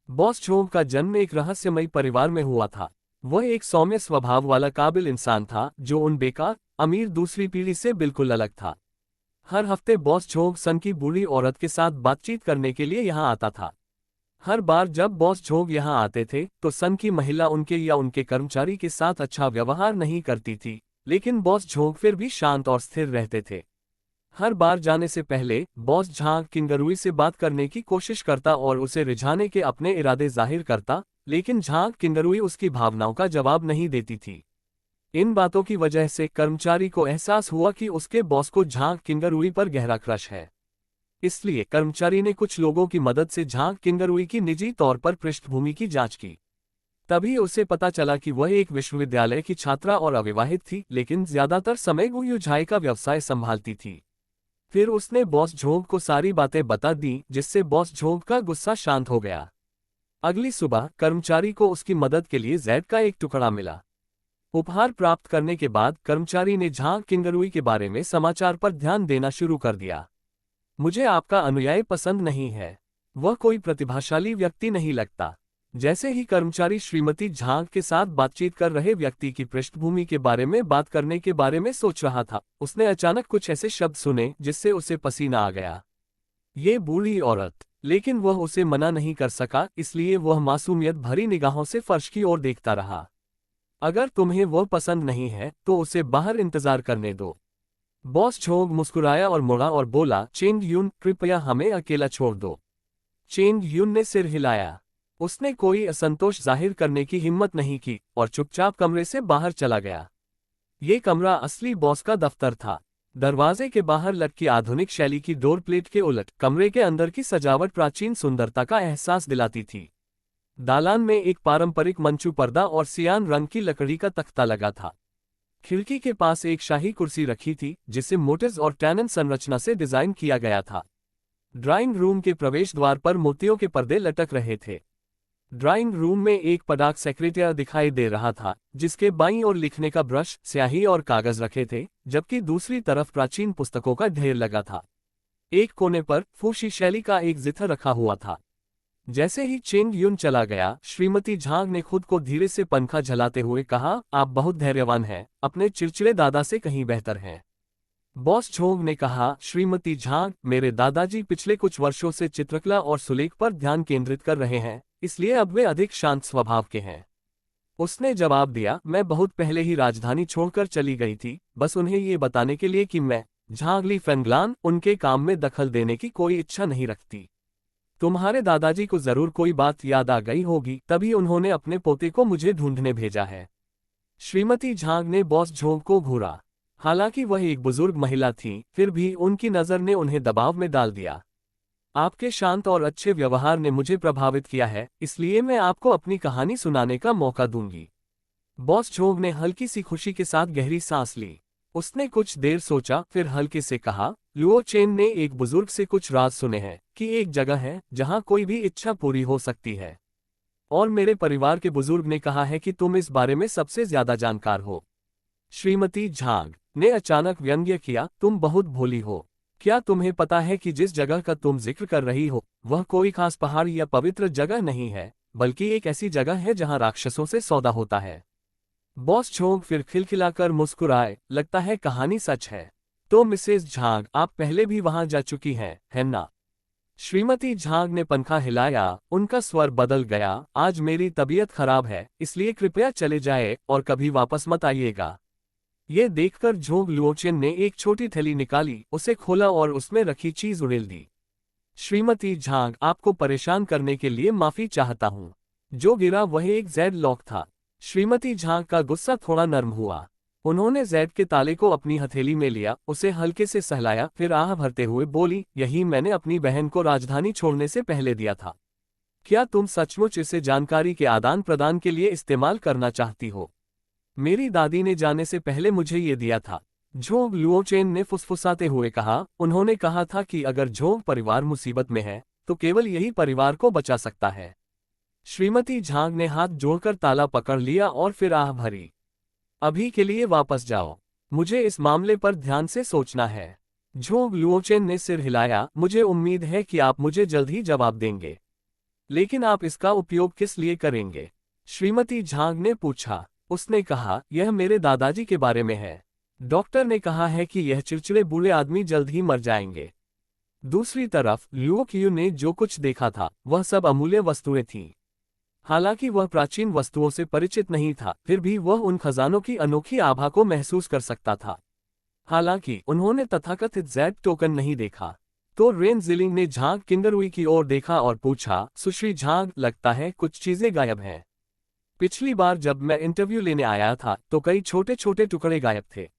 बॉस झोंग का जन्म एक रहस्यमयी परिवार में हुआ था। वह एक सौम्य स्वभाव वाला काबिल इंसान था जो उन बेकार अमीर दूसरी पीढ़ी से बिल्कुल अलग था। हर हफ्ते बॉस झोंग सन की बूढ़ी औरत के साथ बातचीत करने के लिए यहाँ आता था। हर बार जब बॉस झोंग यहाँ आते थे तो सन की महिला उनके या उनके कर्मचारी के साथ अच्छा व्यवहार नहीं करती थी, लेकिन बॉस झोंग फिर भी शांत और स्थिर रहते थे। हर बार जाने से पहले बॉस झांग किंगरुई से बात करने की कोशिश करता और उसे रिझाने के अपने इरादे जाहिर करता, लेकिन झांग किंगरुई उसकी भावनाओं का जवाब नहीं देती थी। इन बातों की वजह से कर्मचारी को एहसास हुआ कि उसके बॉस को झांग किंगरुई पर गहरा क्रश है। इसलिए कर्मचारी ने कुछ लोगों की मदद से झांग किंगरुई की निजी तौर पर पृष्ठभूमि की जांच की। तभी उसे पता चला कि वह एक विश्वविद्यालय की छात्रा और अविवाहित थी, लेकिन ज्यादातर समय गुयुझाई का व्यवसाय संभालती थी। फिर उसने बॉस झोंग को सारी बातें बता दी, जिससे बॉस झोंग का गुस्सा शांत हो गया। अगली सुबह कर्मचारी को उसकी मदद के लिए जेड का एक टुकड़ा मिला। उपहार प्राप्त करने के बाद कर्मचारी ने झांग किंगरुई के बारे में समाचार पर ध्यान देना शुरू कर दिया। मुझे आपका अनुयायी पसंद नहीं है। वह कोई प्रतिभाशाली व्यक्ति नहीं लगता। जैसे ही कर्मचारी श्रीमती झांग के साथ बातचीत कर रहे व्यक्ति की पृष्ठभूमि के बारे में बात करने के बारे में सोच रहा था, उसने अचानक कुछ ऐसे शब्द सुने जिससे उसे पसीना आ गया। ये बूढ़ी औरत, लेकिन वह उसे मना नहीं कर सका, इसलिए वह मासूमियत भरी निगाहों से फर्श की ओर देखता रहा। अगर तुम्हें वह पसंद नहीं है तो उसे बाहर इंतजार करने दो। बॉस झोंग मुस्कुराया और मुड़ा और बोला, चेंग यून, कृपया हमें अकेला छोड़ दो। चेंग यून ने सिर हिलाया। उसने कोई असंतोष जाहिर करने की हिम्मत नहीं की और चुपचाप कमरे से बाहर चला गया। ये कमरा असली बॉस का दफ्तर था। दरवाजे के बाहर लटकी आधुनिक शैली की डोर प्लेट के उलट कमरे के अंदर की सजावट प्राचीन सुंदरता का एहसास दिलाती थी। दालान में एक पारंपरिक मंचू पर्दा और सियान रंग की लकड़ी का तख्ता लगा था। खिड़की के पास एक शाही कुर्सी रखी थी जिसे मोटिव्स और टैनन संरचना से डिजाइन किया गया था। ड्राइंग रूम के प्रवेश द्वार पर मोतियों के पर्दे लटक रहे थे। ड्राइंग रूम में एक पडाक सेक्रेटरी दिखाई दे रहा था, जिसके बाईं ओर लिखने का ब्रश, स्याही और कागज रखे थे, जबकि दूसरी तरफ प्राचीन पुस्तकों का ढेर लगा था। एक कोने पर फूशी शैली का एक जिथर रखा हुआ था। जैसे ही चेंग यून चला गया, श्रीमती झांग ने खुद को धीरे से पंखा झलाते हुए कहा, आप बहुत धैर्यवान हैं, अपने चिड़चिड़े दादा से कहीं बेहतर हैं। बॉस झोंग ने कहा, श्रीमती झांग, मेरे दादाजी पिछले कुछ वर्षों से चित्रकला और सुलेख पर ध्यान केंद्रित कर रहे हैं, इसलिए अब वे अधिक शांत स्वभाव के हैं। उसने जवाब दिया, मैं बहुत पहले ही राजधानी छोड़कर चली गई थी, बस उन्हें ये बताने के लिए कि मैं, झांग ली फेंगलान, उनके काम में दखल देने की कोई इच्छा नहीं रखती। तुम्हारे दादाजी को जरूर कोई बात याद आ गई होगी, तभी उन्होंने अपने पोते को मुझे ढूंढने भेजा है। श्रीमती झांग ने बॉस झोंग को घूरा। हालांकि वह एक बुजुर्ग महिला थी, फिर भी उनकी नजर ने उन्हें दबाव में डाल दिया। आपके शांत और अच्छे व्यवहार ने मुझे प्रभावित किया है, इसलिए मैं आपको अपनी कहानी सुनाने का मौका दूंगी। बॉस झोंग ने हल्की सी खुशी के साथ गहरी सांस ली। उसने कुछ देर सोचा, फिर हल्के से कहा, लुओ चेन ने एक बुजुर्ग से कुछ राज सुने हैं कि एक जगह है जहां कोई भी इच्छा पूरी हो सकती है, और मेरे परिवार के बुजुर्ग ने कहा है कि तुम इस बारे में सबसे ज्यादा जानकार हो। श्रीमती झांग ने अचानक व्यंग्य किया, तुम बहुत भोली हो। क्या तुम्हें पता है कि जिस जगह का तुम जिक्र कर रही हो वह कोई खास पहाड़ या पवित्र जगह नहीं है, बल्कि एक ऐसी जगह है जहां राक्षसों से सौदा होता है। बॉस झोंग फिर खिलखिलाकर मुस्कुराए, लगता है कहानी सच है। तो मिसेस झांग, आप पहले भी वहां जा चुकी हैं, है ना? श्रीमती झांग ने पंखा हिलाया, उनका स्वर बदल गया। आज मेरी तबीयत खराब है, इसलिए कृपया चले जाए और कभी वापस मत आइएगा। ये देखकर झोंग लुओचेन ने एक छोटी थैली निकाली, उसे खोला और उसमें रखी चीज उड़ेल दी। श्रीमती झांग, आपको परेशान करने के लिए माफी चाहता हूँ। जो गिरा वह एक जेड लॉक था। श्रीमती झांग का गुस्सा थोड़ा नर्म हुआ। उन्होंने जेड के ताले को अपनी हथेली में लिया, उसे हल्के से सहलाया, फिर आह भरते हुए बोली, यही मैंने अपनी बहन को राजधानी छोड़ने से पहले दिया था। क्या तुम सचमुच इसे जानकारी के आदान प्रदान के लिए इस्तेमाल करना चाहती हो? मेरी दादी ने जाने से पहले मुझे ये दिया था। झोंग लुओचेन ने फुसफुसाते हुए कहा, उन्होंने कहा था कि अगर झोंग परिवार मुसीबत में है तो केवल यही परिवार को बचा सकता है। श्रीमती झांग ने हाथ जोड़कर ताला पकड़ लिया और फिर आह भरी। अभी के लिए वापस जाओ, मुझे इस मामले पर ध्यान से सोचना है। झोंग लुओचेन ने सिर हिलाया, मुझे उम्मीद है कि आप मुझे जल्द ही जवाब देंगे। लेकिन आप इसका उपयोग किस लिए करेंगे? श्रीमती झांग ने पूछा। उसने कहा, यह मेरे दादाजी के बारे में है। डॉक्टर ने कहा है कि यह चिड़चिड़े बूढ़े आदमी जल्द ही मर जाएंगे। दूसरी तरफ लुओ कियू ने जो कुछ देखा था वह सब अमूल्य वस्तुएं थीं। हालांकि वह प्राचीन वस्तुओं से परिचित नहीं था, फिर भी वह उन खजानों की अनोखी आभा को महसूस कर सकता था। हालांकि उन्होंने तथाकथित जेड टोकन नहीं देखा। तो रेन जिलिंग ने झांग किंगरुई की ओर देखा और पूछा, सुश्री झांग, लगता है कुछ चीजें गायब हैं। पिछली बार जब मैं इंटरव्यू लेने आया था तो कई छोटे छोटे टुकड़े गायब थे।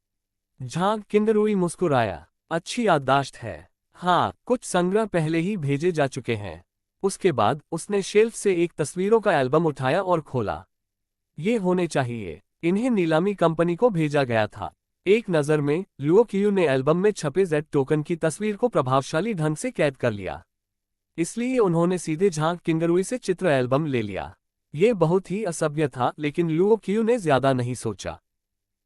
झांग किंगरुई मुस्कुराया, अच्छी याददाश्त है। हाँ, कुछ संग्रह पहले ही भेजे जा चुके हैं। उसके बाद उसने शेल्फ से एक तस्वीरों का एल्बम उठाया और खोला। ये होने चाहिए, इन्हें नीलामी कंपनी को भेजा गया था। एक नज़र में लुओ कियू ने एल्बम में छपे जेड टोकन की तस्वीर को प्रभावशाली ढंग से कैद कर लिया। इसलिए उन्होंने सीधे झांग किंगरुई से चित्र एल्बम ले लिया। ये बहुत ही असभ्य था, लेकिन लुओ कियू ने ज्यादा नहीं सोचा।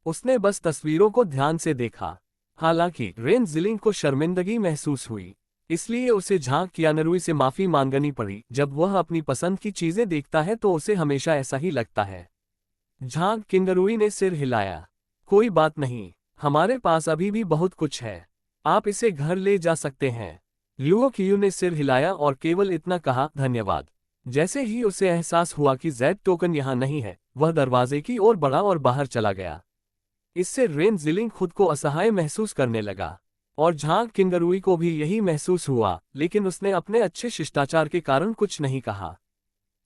उसने बस तस्वीरों को ध्यान से देखा। हालांकि रेन जिलिंग को शर्मिंदगी महसूस हुई, इसलिए उसे झांग कियानरुई से माफी मांगनी पड़ी। जब वह अपनी पसंद की चीजें देखता है तो उसे हमेशा ऐसा ही लगता है। झांग किंगरुई ने सिर हिलाया, कोई बात नहीं, हमारे पास अभी भी बहुत कुछ है, आप इसे घर ले जा सकते हैं। लुओ कियू ने सिर हिलाया और केवल इतना कहा, धन्यवाद। जैसे ही उसे एहसास हुआ कि जेड टोकन यहाँ नहीं है, वह दरवाजे की ओर बढ़ा और बाहर चला गया। इससे रेन जिलिंग खुद को असहाय महसूस करने लगा और झांग किंगरुई को भी यही महसूस हुआ, लेकिन उसने अपने अच्छे शिष्टाचार के कारण कुछ नहीं कहा।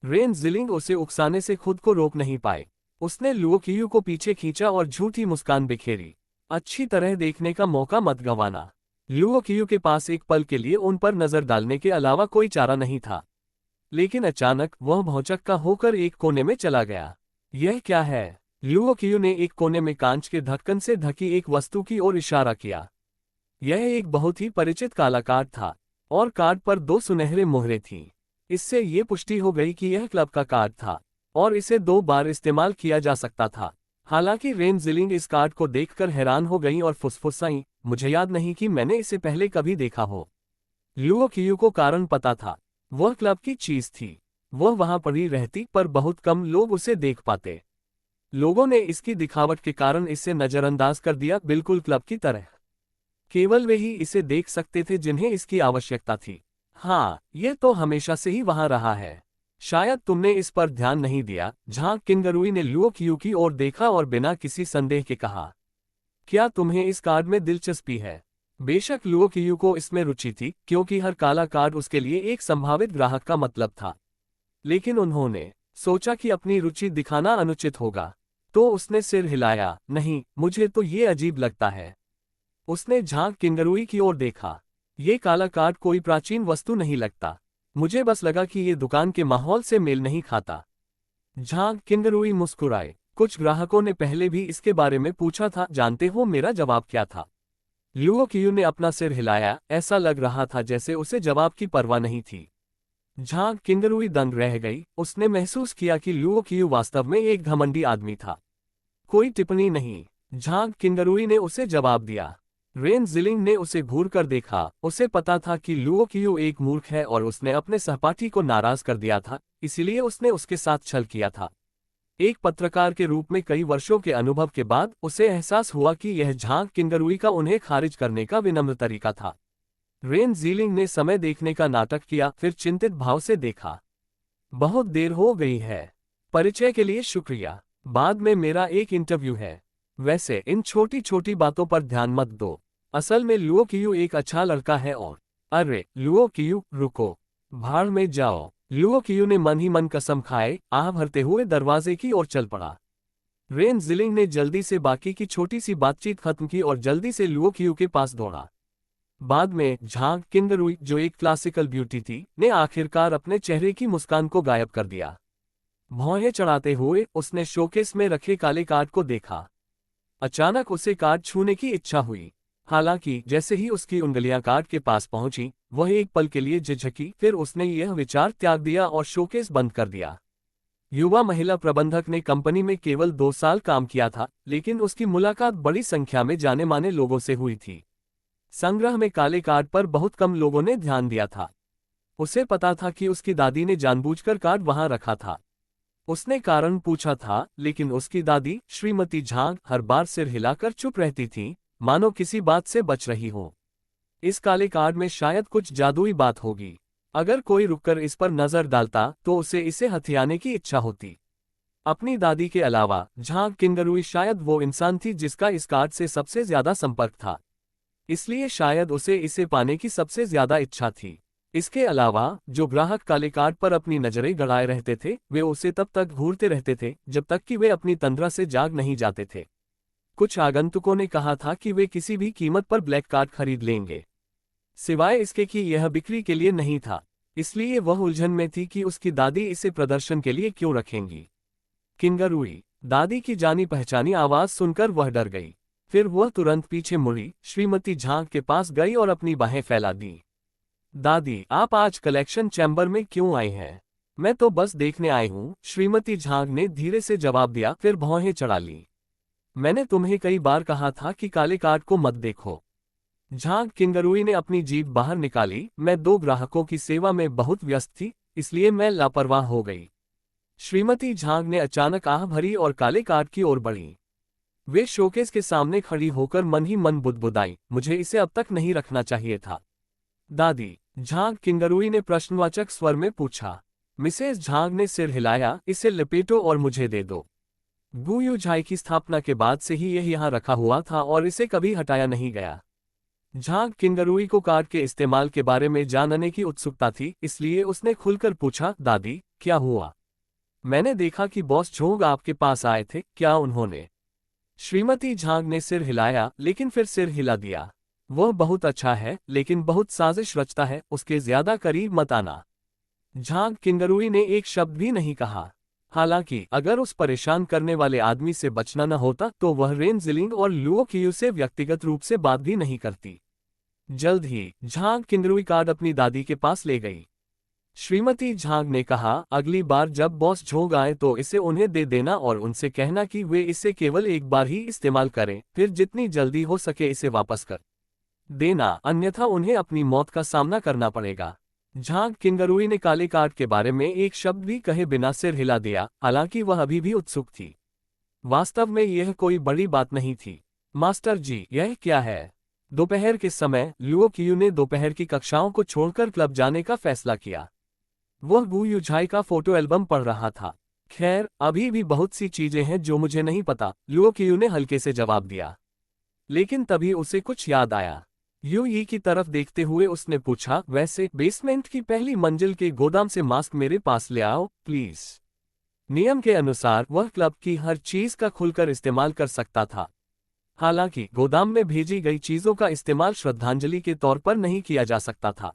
रेन जिलिंग उसे उकसाने से खुद को रोक नहीं पाए। उसने लुओ कियू को पीछे खींचा और झूठी मुस्कान बिखेरी, अच्छी तरह देखने का मौका मत गंवाना। लुओ कियू के पास एक पल के लिए उन पर नजर डालने के अलावा कोई चारा नहीं था, लेकिन अचानक वह भौचक्का होकर एक कोने में चला गया। यह क्या है? लुओ कियू ने एक कोने में कांच के ढक्कन से ढकी एक वस्तु की ओर इशारा किया। यह एक बहुत ही परिचित काला कार्ड था और कार्ड पर 2 सुनहरे मोहरें थीं। इससे ये पुष्टि हो गई कि यह क्लब का कार्ड था और इसे 2 बार इस्तेमाल किया जा सकता था। हालांकि रेन जिलिंग इस कार्ड को देखकर हैरान हो गई और फुसफुसाई, मुझे याद नहीं कि मैंने इसे पहले कभी देखा हो। लुओ कियू को कारण पता था, वह क्लब की चीज थी। वह वहां पड़ी रहती, पर बहुत कम लोग उसे देख पाते। लोगों ने इसकी दिखावट के कारण इसे नजरअंदाज कर दिया, बिल्कुल क्लब की तरह। केवल वे ही इसे देख सकते थे जिन्हें इसकी आवश्यकता थी। हाँ, यह तो हमेशा से ही वहां रहा है। शायद तुमने इस पर ध्यान नहीं दिया। झांग किंगरुई ने लुओ कियू की ओर देखा और बिना किसी संदेह के कहा, क्या तुम्हें इस कार्ड में दिलचस्पी है? बेशक लुओ कियू को इसमें रुचि थी, क्योंकि हर काला कार्ड उसके लिए एक संभावित ग्राहक का मतलब था। लेकिन उन्होंने सोचा कि अपनी रुचि दिखाना अनुचित होगा, तो उसने सिर हिलाया, नहीं, मुझे तो ये अजीब लगता है। उसने झांग किंगरुई की ओर देखा। ये काला कार्ड कोई प्राचीन वस्तु नहीं लगता, मुझे बस लगा कि ये दुकान के माहौल से मेल नहीं खाता। झांग किंगरुई मुस्कुराए, कुछ ग्राहकों ने पहले भी इसके बारे में पूछा था। जानते हो मेरा जवाब क्या था? लुओ कियू ने अपना सिर हिलाया, ऐसा लग रहा था जैसे उसे जवाब की परवाह नहीं थी। झांग किंगरुई दंग रह गई। उसने महसूस किया कि लुओ कियू वास्तव में एक घमंडी आदमी था। कोई टिप्पणी नहीं। झांग किंगरुई ने उसे जवाब दिया, रेन जिलिंग ने उसे घूर कर देखा। उसे पता था कि लुओ कियू एक मूर्ख है और उसने अपने सहपाठी को नाराज कर दिया था, इसीलिए उसने उसके साथ छल किया था। एक पत्रकार के रूप में कई वर्षों के अनुभव के बाद उसे एहसास हुआ कि यह झांग किंगरुई का उन्हें खारिज करने का विनम्र तरीका था। रेन जीलिंग ने समय देखने का नाटक किया, फिर चिंतित भाव से देखा। बहुत देर हो गई है। परिचय के लिए शुक्रिया। बाद में मेरा एक इंटरव्यू है। वैसे इन छोटी छोटी बातों पर ध्यान मत दो। असल में लुओ कियू एक अच्छा लड़का है और अरे लुओ कियू रुको, भाड़ में जाओ। लुओ कियू ने मन ही मन कसम खाए आह भरते हुए दरवाजे की ओर चल पड़ा। रेन जिलिंग ने जल्दी से बाकी की छोटी सी बातचीत खत्म की और जल्दी से लुओ कियू के पास दौड़ा। बाद में झांग किंगरुई, जो एक क्लासिकल ब्यूटी थी, ने आखिरकार अपने चेहरे की मुस्कान को गायब कर दिया। भौहें चढ़ाते हुए उसने शोकेस में रखे काले कार्ड को देखा। अचानक उसे कार्ड छूने की इच्छा हुई। हालांकि जैसे ही उसकी उंगलियां कार्ड के पास पहुंची, वह एक पल के लिए झिझकी, फिर उसने यह विचार त्याग दिया और शोकेस बंद कर दिया। युवा महिला प्रबंधक ने कंपनी में केवल 2 साल काम किया था, लेकिन उसकी मुलाकात बड़ी संख्या में जाने माने लोगों से हुई थी। संग्रह में काले कार्ड पर बहुत कम लोगों ने ध्यान दिया था। उसे पता था कि उसकी दादी ने जानबूझकर कार्ड वहां रखा था। उसने कारण पूछा था, लेकिन उसकी दादी श्रीमती झांग हर बार सिर हिलाकर चुप रहती थी, मानो किसी बात से बच रही हो। इस काले कार्ड में शायद कुछ जादुई बात होगी। अगर कोई रुककर इस पर नजर डालता तो उसे इसे हथियाने की इच्छा होती। अपनी दादी के अलावा झांग किंगरुई शायद वो इंसान थी जिसका इस कार्ड से सबसे ज्यादा संपर्क था, इसलिए शायद उसे इसे पाने की सबसे ज्यादा इच्छा थी। इसके अलावा जो ग्राहक काले कार्ड पर अपनी नजरें गड़ाए रहते थे, वे उसे तब तक घूरते रहते थे जब तक कि वे अपनी तंद्रा से जाग नहीं जाते थे। कुछ आगंतुकों ने कहा था कि वे किसी भी कीमत पर ब्लैक कार्ड खरीद लेंगे, सिवाय इसके कि यह बिक्री के लिए नहीं था। इसलिए वह उलझन में थी कि उसकी दादी इसे प्रदर्शन के लिए क्यों रखेंगी। किंगरुई, दादी की जानी पहचानी आवाज सुनकर वह डर गई। फिर वह तुरंत पीछे मुड़ी, श्रीमती झांग के पास गई और अपनी बाहें फैला दी। दादी, आप आज कलेक्शन चैम्बर में क्यों आई हैं? मैं तो बस देखने आई हूँ, श्रीमती झांग ने धीरे से जवाब दिया, फिर भौहें चढ़ा ली। मैंने तुम्हें कई बार कहा था कि काले कार्ड को मत देखो। झांग किंगरुई ने अपनी जीभ बाहर निकाली। मैं 2 ग्राहकों की सेवा में बहुत व्यस्त थी, इसलिए मैं लापरवाह हो गई। श्रीमती झांग ने अचानक आह भरी और काले कार्ड की ओर बढ़ी। वे शोकेस के सामने खड़ी होकर मन ही मन बुदबुदाई, मुझे इसे अब तक नहीं रखना चाहिए था। दादी, झांग किंगरुई ने प्रश्नवाचक स्वर में पूछा। मिसेस झांग ने सिर हिलाया, इसे लपेटो और मुझे दे दो। गुयू झाई की स्थापना के बाद से ही यह यहाँ रखा हुआ था और इसे कभी हटाया नहीं गया। झांग किंगरुई को कार्ड के इस्तेमाल के बारे में जानने की उत्सुकता थी, इसलिए उसने खुलकर पूछा, दादी क्या हुआ? मैंने देखा कि बॉस झोंग आपके पास आए थे, क्या उन्होंने? श्रीमती झांग ने सिर हिलाया, लेकिन फिर सिर हिला दिया। वह बहुत अच्छा है, लेकिन बहुत साजिश रचता है, उसके ज्यादा करीब मत आना। झांग किंगरुई ने एक शब्द भी नहीं कहा। हालांकि अगर उस परेशान करने वाले आदमी से बचना न होता तो वह रेन जिलिंग और लुओ कियू से व्यक्तिगत रूप से बात भी नहीं करती। जल्द ही झांग किंगरुई कार्ड अपनी दादी के पास ले गई। श्रीमती झांग ने कहा, अगली बार जब बॉस झोंग आए तो इसे उन्हें दे देना और उनसे कहना कि वे इसे केवल एक बार ही इस्तेमाल करें, फिर जितनी जल्दी हो सके इसे वापस कर देना, अन्यथा उन्हें अपनी मौत का सामना करना पड़ेगा। झांग किंगरुई ने काले कार्ड के बारे में एक शब्द भी कहे बिना सिर हिला दिया, हालांकि वह अभी भी उत्सुक थी। वास्तव में यह कोई बड़ी बात नहीं थी। मास्टर जी, यह क्या है? दोपहर के समय लुओ कियू ने दोपहर की कक्षाओं को छोड़कर क्लब जाने का फैसला किया। वह गुयू झाई का फोटो एल्बम पढ़ रहा था। खैर, अभी भी बहुत सी चीजें हैं जो मुझे नहीं पता, लुओ कियू ने हल्के से जवाब दिया। लेकिन तभी उसे कुछ याद आया। यू यी की तरफ देखते हुए उसने पूछा, वैसे बेसमेंट की पहली मंजिल के गोदाम से मास्क मेरे पास ले आओ प्लीज। नियम के अनुसार वह क्लब की हर चीज का खुलकर इस्तेमाल कर सकता था। हालांकि गोदाम में भेजी गई चीजों का इस्तेमाल श्रद्धांजलि के तौर पर नहीं किया जा सकता था।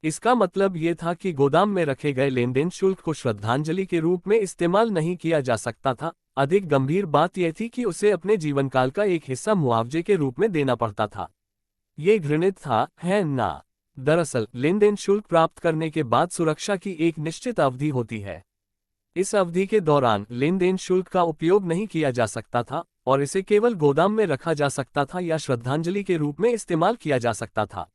इसका मतलब ये था कि गोदाम में रखे गए लेनदेन शुल्क को श्रद्धांजलि के रूप में इस्तेमाल नहीं किया जा सकता था। अधिक गंभीर बात यह थी कि उसे अपने जीवनकाल का एक हिस्सा मुआवजे के रूप में देना पड़ता था। ये घृणित था, है ना? दरअसल लेनदेन शुल्क प्राप्त करने के बाद सुरक्षा की एक निश्चित अवधि होती है। इस अवधि के दौरान लेनदेन शुल्क का उपयोग नहीं किया जा सकता था और इसे केवल गोदाम में रखा जा सकता था या श्रद्धांजलि के रूप में इस्तेमाल किया जा सकता था।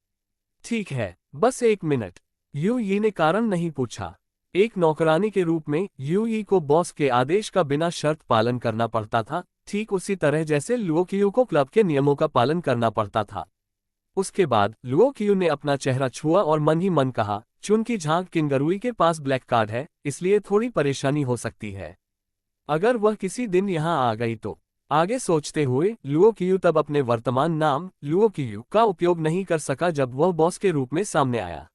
ठीक है, बस 1 मिनट। यू यी ने कारण नहीं पूछा। एक नौकरानी के रूप में यू यी को बॉस के आदेश का बिना शर्त पालन करना पड़ता था, ठीक उसी तरह जैसे लुओ कियू को क्लब के नियमों का पालन करना पड़ता था। उसके बाद लुओ कियू ने अपना चेहरा छुआ और मन ही मन कहा, चुन की झांक किंगरुई के पास ब्लैक कार्ड है, इसलिए थोड़ी परेशानी हो सकती है। अगर वह किसी दिन यहाँ आ गई तो। आगे सोचते हुए लुओ कियू तब अपने वर्तमान नाम लुओ कियू का उपयोग नहीं कर सका जब वह बॉस के रूप में सामने आया।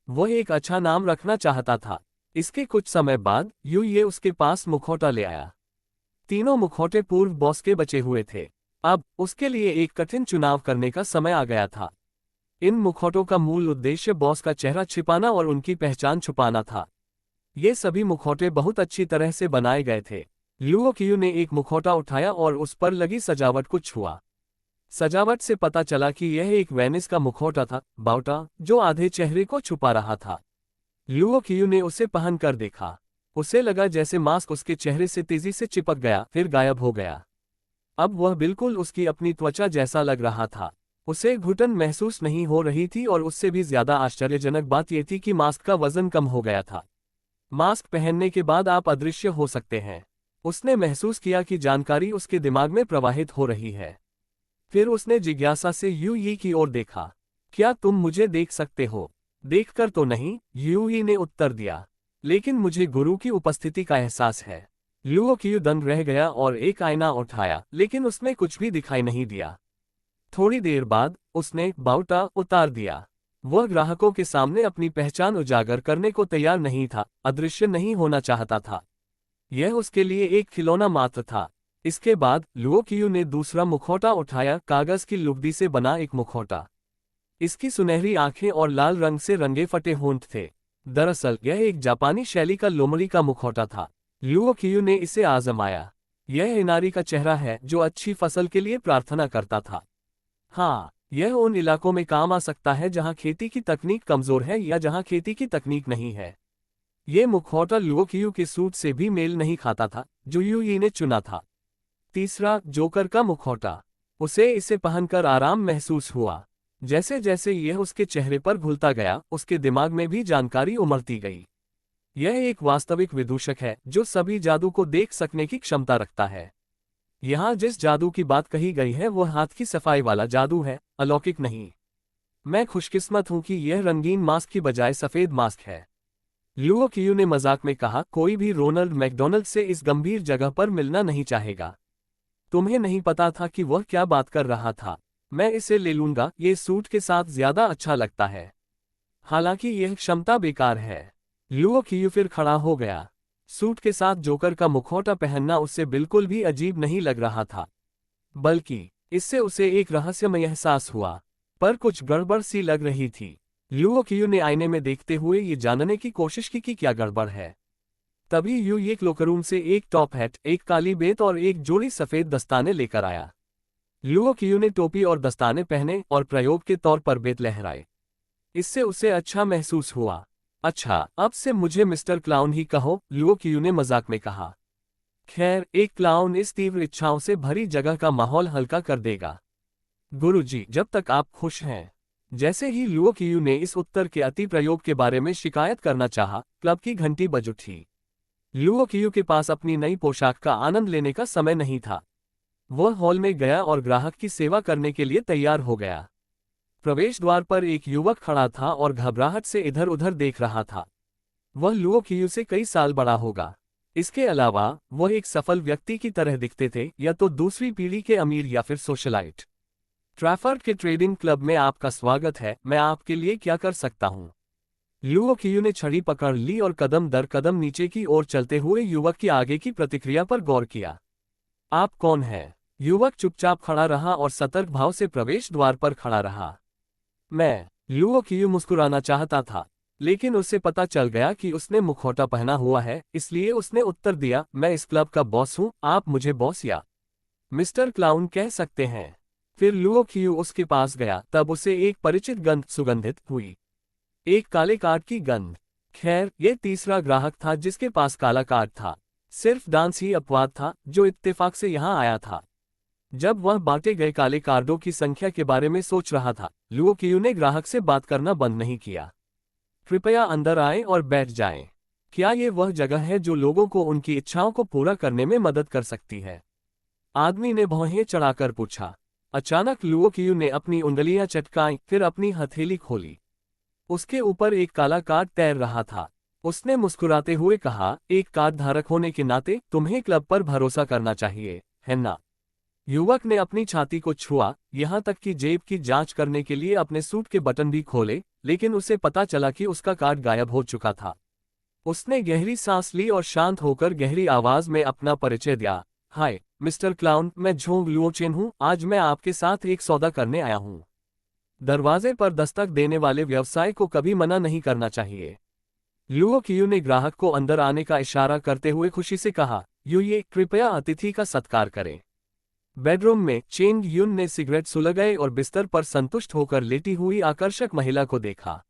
वह एक अच्छा नाम रखना चाहता था। इसके कुछ समय बाद यू ये उसके पास मुखौटा ले आया। तीनों मुखौटे पूर्व बॉस के बचे हुए थे। अब उसके लिए एक कठिन चुनाव करने का समय आ गया था। इन मुखौटों का मूल उद्देश्य बॉस का चेहरा छिपाना और उनकी पहचान छुपाना था। ये सभी मुखौटे बहुत अच्छी तरह से बनाए गए थे। लुओ कियू ने एक मुखौटा उठाया और उस पर लगी सजावट को छुआ। सजावट से पता चला कि यह एक वेनिस का मुखौटा था, बाउटा, जो आधे चेहरे को छुपा रहा था। लुओ कियू ने उसे पहनकर देखा। उसे लगा जैसे मास्क उसके चेहरे से तेजी से चिपक गया, फिर गायब हो गया। अब वह बिल्कुल उसकी अपनी त्वचा जैसा लग रहा था। उसे घुटन महसूस नहीं हो रही थी और उससे भी ज्यादा आश्चर्यजनक बात यह थी कि मास्क का वजन कम हो गया था। मास्क पहनने के बाद आप अदृश्य हो सकते हैं। उसने महसूस किया कि जानकारी उसके दिमाग में प्रवाहित हो रही है। फिर उसने जिज्ञासा से यू यी की ओर देखा। क्या तुम मुझे देख सकते हो? देखकर तो नहीं, यू यी ने उत्तर दिया, लेकिन मुझे गुरु की उपस्थिति का एहसास है। लुओ कियू दंग रह गया और एक आईना उठाया, लेकिन उसमें कुछ भी दिखाई नहीं दिया। थोड़ी देर बाद उसने बाउटा उतार दिया। वह ग्राहकों के सामने अपनी पहचान उजागर करने को तैयार नहीं था, अदृश्य नहीं होना चाहता था। यह उसके लिए एक खिलौना मात्र था। इसके बाद लुओ कियू ने दूसरा मुखौटा उठाया, कागज की लुगदी से बना एक मुखौटा। इसकी सुनहरी आंखें और लाल रंग से रंगे फटे होंठ थे। दरअसल यह एक जापानी शैली का लोमड़ी का मुखौटा था। लुओ कियू ने इसे आजमाया। यह इनारी का चेहरा है जो अच्छी फसल के लिए प्रार्थना करता था। हाँ, यह उन इलाकों में काम आ सकता है जहां खेती की तकनीक कमजोर है या जहां खेती की तकनीक नहीं है। ये मुखौटा लुओ कियू के सूट से भी मेल नहीं खाता था, जो यू यी ने चुना था। तीसरा, जोकर का मुखौटा। उसे इसे पहनकर आराम महसूस हुआ। जैसे जैसे यह उसके चेहरे पर घुलता गया, उसके दिमाग में भी जानकारी उमड़ती गई। यह एक वास्तविक विदूषक है जो सभी जादू को देख सकने की क्षमता रखता है। यहाँ जिस जादू की बात कही गई है वह हाथ की सफाई वाला जादू है, अलौकिक नहीं। मैं खुशकिस्मत हूं कि यह रंगीन मास्क की बजाय सफेद मास्क है। लुओ कियू ने मजाक में कहा, कोई भी रोनाल्ड मैकडॉनल्ड से इस गंभीर जगह पर मिलना नहीं चाहेगा। तुम्हें नहीं पता था कि वह क्या बात कर रहा था। मैं इसे ले लूंगा, ये सूट के साथ ज्यादा अच्छा लगता है। हालांकि यह क्षमता बेकार है। लुओ कियू फिर खड़ा हो गया। सूट के साथ जोकर का मुखौटा पहनना उससे बिल्कुल भी अजीब नहीं लग रहा था, बल्कि इससे उसे एक रहस्यमय एहसास हुआ। पर कुछ गड़बड़ सी लग रही थी। लुओ कियू ने आईने में देखते हुए ये जानने की कोशिश की कि क्या गड़बड़ है। तभी यू ये क्लोकर रूम से एक टॉप हैट, एक काली बेत और एक जोड़ी सफेद दस्ताने लेकर आया। लुओ कियू ने टोपी और दस्ताने पहने और प्रयोग के तौर पर बेत लहराए। इससे उसे अच्छा महसूस हुआ। अच्छा, अब से मुझे मिस्टर क्लाउन ही कहो, लुओ कियू ने मजाक में कहा। खैर, एक क्लाउन इस तीव्र इच्छाओं से भरी जगह का माहौल हल्का कर देगा। गुरुजी, जब तक आप खुश हैं। जैसे ही लुओ कियू ने इस उत्तर के अति प्रयोग के बारे में शिकायत करना चाहा, क्लब की घंटी बज उठी। लुओ कियू के पास अपनी नई पोशाक का आनंद लेने का समय नहीं था। वह हॉल में गया और ग्राहक की सेवा करने के लिए तैयार हो गया। प्रवेश द्वार पर एक युवक खड़ा था और घबराहट से इधर उधर देख रहा था। वह लुओ कियू से कई साल बड़ा होगा। इसके अलावा वह एक सफल व्यक्ति की तरह दिखते थे, या तो दूसरी पीढ़ी के अमीर या फिर सोशलाइट। ट्रैफर्ड के ट्रेडिंग क्लब में आपका स्वागत है, मैं आपके लिए क्या कर सकता हूं? लुओ कियू ने छड़ी पकड़ ली और कदम दर कदम नीचे की ओर चलते हुए युवक की आगे की प्रतिक्रिया पर गौर किया। आप कौन हैं? युवक चुपचाप खड़ा रहा और सतर्क भाव से प्रवेश द्वार पर खड़ा रहा। मैं। लुओ कियू मुस्कुराना चाहता था, लेकिन उसे पता चल गया कि उसने मुखौटा पहना हुआ है, इसलिए उसने उत्तर दिया, मैं इस क्लब का बॉस हूं, आप मुझे बॉस या मिस्टर क्लाउन कह सकते हैं। फिर लुओ कियू उसके पास गया, तब उसे एक परिचित गंध सुगंधित हुई। एक काले कार्ड की गंध। खैर, यह तीसरा ग्राहक था जिसके पास काला कार्ड था। सिर्फ डांस ही अपवाद था जो इत्तेफाक से यहां आया था। जब वह बांटे गए काले कार्डों की संख्या के बारे में सोच रहा था, लुओ कियू ने ग्राहक से बात करना बंद नहीं किया। कृपया अंदर आएं और बैठ जाएं। क्या ये वह जगह है जो लोगों को उनकी इच्छाओं को पूरा करने में मदद कर सकती है? आदमी ने भौहें चढ़ाकर पूछा। अचानक लुओ कियू ने अपनी उंगलियां चटकाईं, फिर अपनी हथेली खोली। उसके ऊपर एक काला कार्ड तैर रहा था। उसने मुस्कुराते हुए कहा, एक कार्ड धारक होने के नाते तुम्हें क्लब पर भरोसा करना चाहिए, है ना? युवक ने अपनी छाती को छुआ, यहां तक कि जेब की जांच करने के लिए अपने सूट के बटन भी खोले, लेकिन उसे पता चला कि उसका कार्ड गायब हो चुका था। उसने गहरी सांस ली और शांत होकर गहरी आवाज में अपना परिचय दिया। हाय मिस्टर क्लाउन, मैं झोंग लुओचेन हूं। आज मैं आपके साथ एक सौदा करने आया हूं। दरवाजे पर दस्तक देने वाले व्यवसाय को कभी मना नहीं करना चाहिए। लुओ कियू ने ग्राहक को अंदर आने का इशारा करते हुए खुशी से कहा, ये कृपया अतिथि का सत्कार करें। बेडरूम में चेंग यून ने सिगरेट सुलगाए और बिस्तर पर संतुष्ट होकर लेटी हुई आकर्षक महिला को देखा।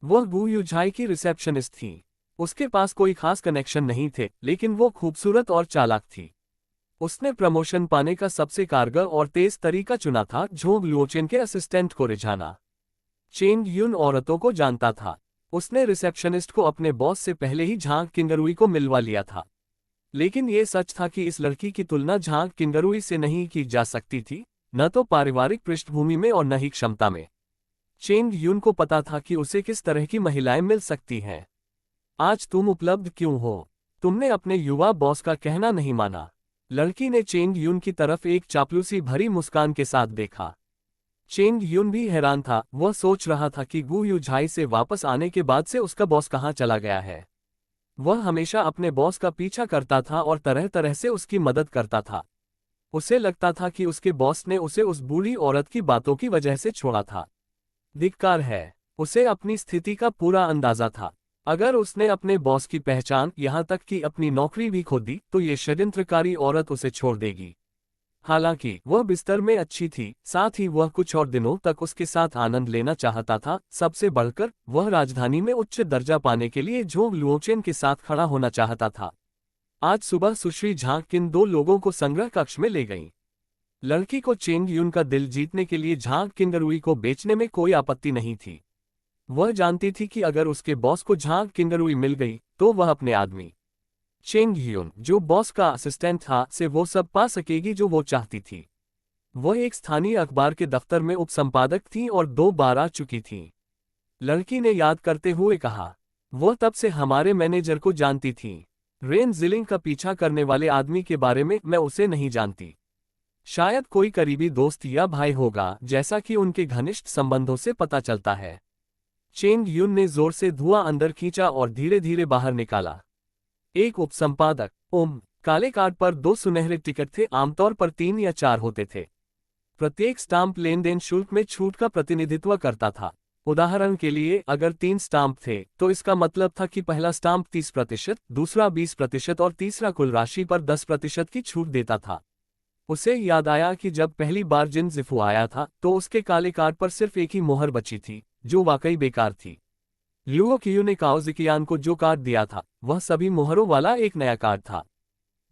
वह गू युझाई की रिसेप्शनिस्ट थी। उसके पास कोई खास कनेक्शन नहीं थे, लेकिन वो खूबसूरत और चालाक थी। उसने प्रमोशन पाने का सबसे कारगर और तेज तरीका चुना था, झोंग लुओचेन के असिस्टेंट को रिझाना। चेंग यून औरतों को जानता था। उसने रिसेप्शनिस्ट को अपने बॉस से पहले ही झांग किंगरुई को मिलवा लिया था। लेकिन ये सच था कि इस लड़की की तुलना झांग किंगरुई से नहीं की जा सकती थी, न तो पारिवारिक पृष्ठभूमि में और न ही क्षमता में। चेंग यून को पता था कि उसे किस तरह की महिलाएं मिल सकती हैं। आज तुम उपलब्ध क्यों हो? तुमने अपने युवा बॉस का कहना नहीं माना। लड़की ने चेंग यून की तरफ एक चापलूसी भरी मुस्कान के साथ देखा। चेंग यून भी हैरान था। वह सोच रहा था कि गू युझाई से वापस आने के बाद से उसका बॉस कहाँ चला गया है। वह हमेशा अपने बॉस का पीछा करता था और तरह तरह से उसकी मदद करता था। उसे लगता था कि उसके बॉस ने उसे उस बूढ़ी औरत की बातों की वजह से छोड़ा था। धिक्कार है। उसे अपनी स्थिति का पूरा अंदाजा था। अगर उसने अपने बॉस की पहचान, यहां तक कि अपनी नौकरी भी खो दी, तो ये षड्यंत्रकारी औरत उसे छोड़ देगी। हालांकि वह बिस्तर में अच्छी थी, साथ ही वह कुछ और दिनों तक उसके साथ आनंद लेना चाहता था। सबसे बढ़कर वह राजधानी में उच्च दर्जा पाने के लिए झोंग लुओचेन के साथ खड़ा होना चाहता था। आज सुबह सुश्री झांग किन दो लोगों को संग्रह कक्ष में ले गईं। लड़की को चेंग यून का दिल जीतने के लिए झांग किंगरुई को बेचने में कोई आपत्ति नहीं थी। वह जानती थी कि अगर उसके बॉस को झांग किंगरुई मिल गई तो वह अपने आदमी चेंग यून, जो बॉस का असिस्टेंट था, से वो सब पा सकेगी जो वो चाहती थी। वह एक स्थानीय अखबार के दफ्तर में उपसंपादक थी और 2 बार आ चुकी थी। लड़की ने याद करते हुए कहा, वह तब से हमारे मैनेजर को जानती थी। रेन जिलिंग का पीछा करने वाले आदमी के बारे में मैं उसे नहीं जानती। शायद कोई करीबी दोस्त या भाई होगा, जैसा कि उनके घनिष्ठ संबंधों से पता चलता है। चेंग यून ने जोर से धुआं अंदर खींचा और धीरे धीरे बाहर निकाला। एक उपसंपादक। काले कार्ड पर 2 सुनहरे टिकट थे, आमतौर पर 3 या 4 होते थे। प्रत्येक स्टाम्प लेन देन शुल्क में छूट का प्रतिनिधित्व करता था। उदाहरण के लिए, अगर 3 स्टाम्प थे तो इसका मतलब था कि पहला स्टाम्प 30%, दूसरा 20% और तीसरा कुल राशि पर 10% की छूट देता था। उसे याद आया कि जब पहली बार जिन जिफू आया था तो उसके काले कार्ड पर सिर्फ एक ही मोहर बची थी, जो वाकई बेकार थी। लुओ कियू ने काओ जिकियान को जो कार्ड दिया था, वह सभी मोहरों वाला एक नया कार्ड था।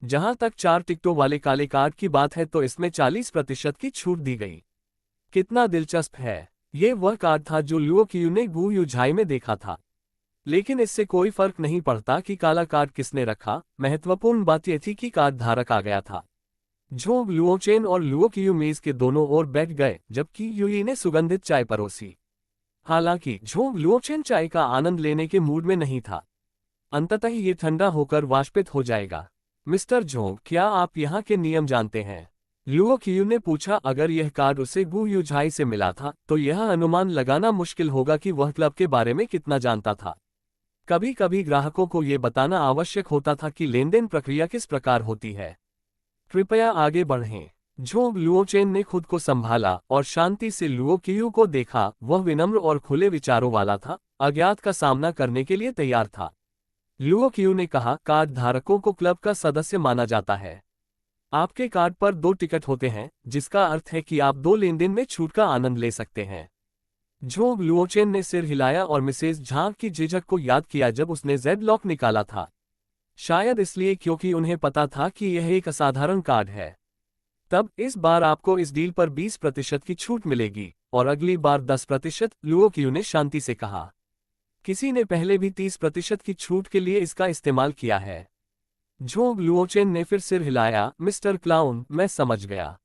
जहां तक 4 टिकटों वाले काले कार्ड की बात है तो इसमें 40% की छूट दी गई। कितना दिलचस्प है। ये वह कार्ड था जो लुओ कियू ने गू युझाई में देखा था। लेकिन इससे कोई फर्क नहीं पड़ता कि काला कार्ड किसने रखा, महत्वपूर्ण बात यह थी कि कार्ड धारक आ गया था। झोंग लुओचेन और लुओ कियू मेज के दोनों ओर बैठ गए, जबकि यूई ने सुगंधित चाय परोसी। हालांकि झोंग लुओचेन चाय का आनंद लेने के मूड में नहीं था। अंततः ये ठंडा होकर वाष्पित हो जाएगा। मिस्टर झोंग, क्या आप यहाँ के नियम जानते हैं? लुओ कियू ने पूछा। अगर यह कार्ड उसे गू युझाई से मिला था तो यह अनुमान लगाना मुश्किल होगा कि वह क्लब के बारे में कितना जानता था। कभी कभी ग्राहकों को यह बताना आवश्यक होता था कि लेनदेन प्रक्रिया किस प्रकार होती है। कृपया आगे बढ़ें। झोंग लुओचेन ने खुद को संभाला और शांति से लुओ कियू को देखा। वह विनम्र और खुले विचारों वाला था, अज्ञात का सामना करने के लिए तैयार था। लुओ कियू ने कहा, कार्ड धारकों को क्लब का सदस्य माना जाता है। आपके कार्ड पर 2 टिकट होते हैं, जिसका अर्थ है कि आप 2 लेनदेन में छूट का आनंद ले सकते हैं। झोंग लुओचेन ने सिर हिलाया और मिसेज झांग की झिझक को याद किया जब उसने जेड लॉक निकाला था। शायद इसलिए क्योंकि उन्हें पता था कि यह एक असाधारण कार्ड है। तब इस बार आपको इस डील पर 20% की छूट मिलेगी और अगली बार 10%, लुओ क्यू ने शांति से कहा। किसी ने पहले भी 30% की छूट के लिए इसका इस्तेमाल किया है। झोंग लुओचेन ने फिर सिर हिलाया। मिस्टर क्लाउन, मैं समझ गया,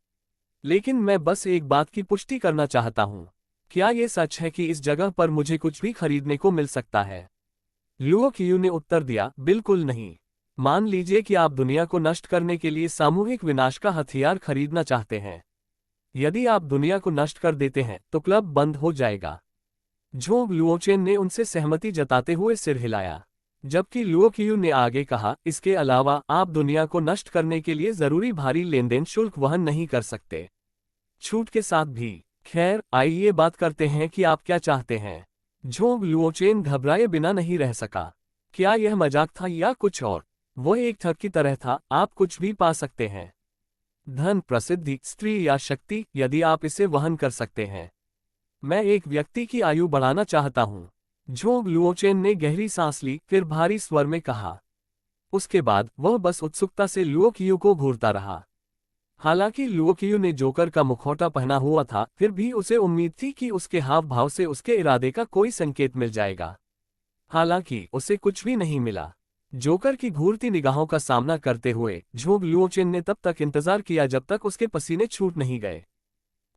लेकिन मैं बस एक बात की पुष्टि करना चाहता हूँ। क्या ये सच है कि इस जगह पर मुझे कुछ भी खरीदने को मिल सकता है? लुओ क्यू ने उत्तर दिया, बिल्कुल नहीं। मान लीजिए कि आप दुनिया को नष्ट करने के लिए सामूहिक विनाश का हथियार खरीदना चाहते हैं। यदि आप दुनिया को नष्ट कर देते हैं तो क्लब बंद हो जाएगा। झोंग लुओचेन ने उनसे सहमति जताते हुए सिर हिलाया, जबकि लुओ क्यू ने आगे कहा, इसके अलावा आप दुनिया को नष्ट करने के लिए जरूरी भारी लेनदेन शुल्क वहन नहीं कर सकते, छूट के साथ भी। खैर, आइए बात करते हैं कि आप क्या चाहते हैं। झोंग लुओचेन घबराए बिना नहीं रह सका। क्या यह मजाक था या कुछ और? वो एक ठग की तरह था, आप कुछ भी पा सकते हैं। धन, प्रसिद्धि, स्त्री या शक्ति, यदि आप इसे वहन कर सकते हैं। मैं एक व्यक्ति की आयु बढ़ाना चाहता हूँ। झोंग लुओचेन ने गहरी सांस ली, फिर भारी स्वर में कहा। उसके बाद वह बस उत्सुकता से लुओ क्यू को घूरता रहा। हालांकि लुओ क्यू ने जोकर का मुखौटा पहना हुआ था, फिर भी उसे उम्मीद थी कि उसके हाव भाव से उसके इरादे का कोई संकेत मिल जाएगा। हालांकि उसे कुछ भी नहीं मिला। जोकर की घूरती निगाहों का सामना करते हुए झोंग लुओचेन ने तब तक इंतजार किया जब तक उसके पसीने छूट नहीं गए।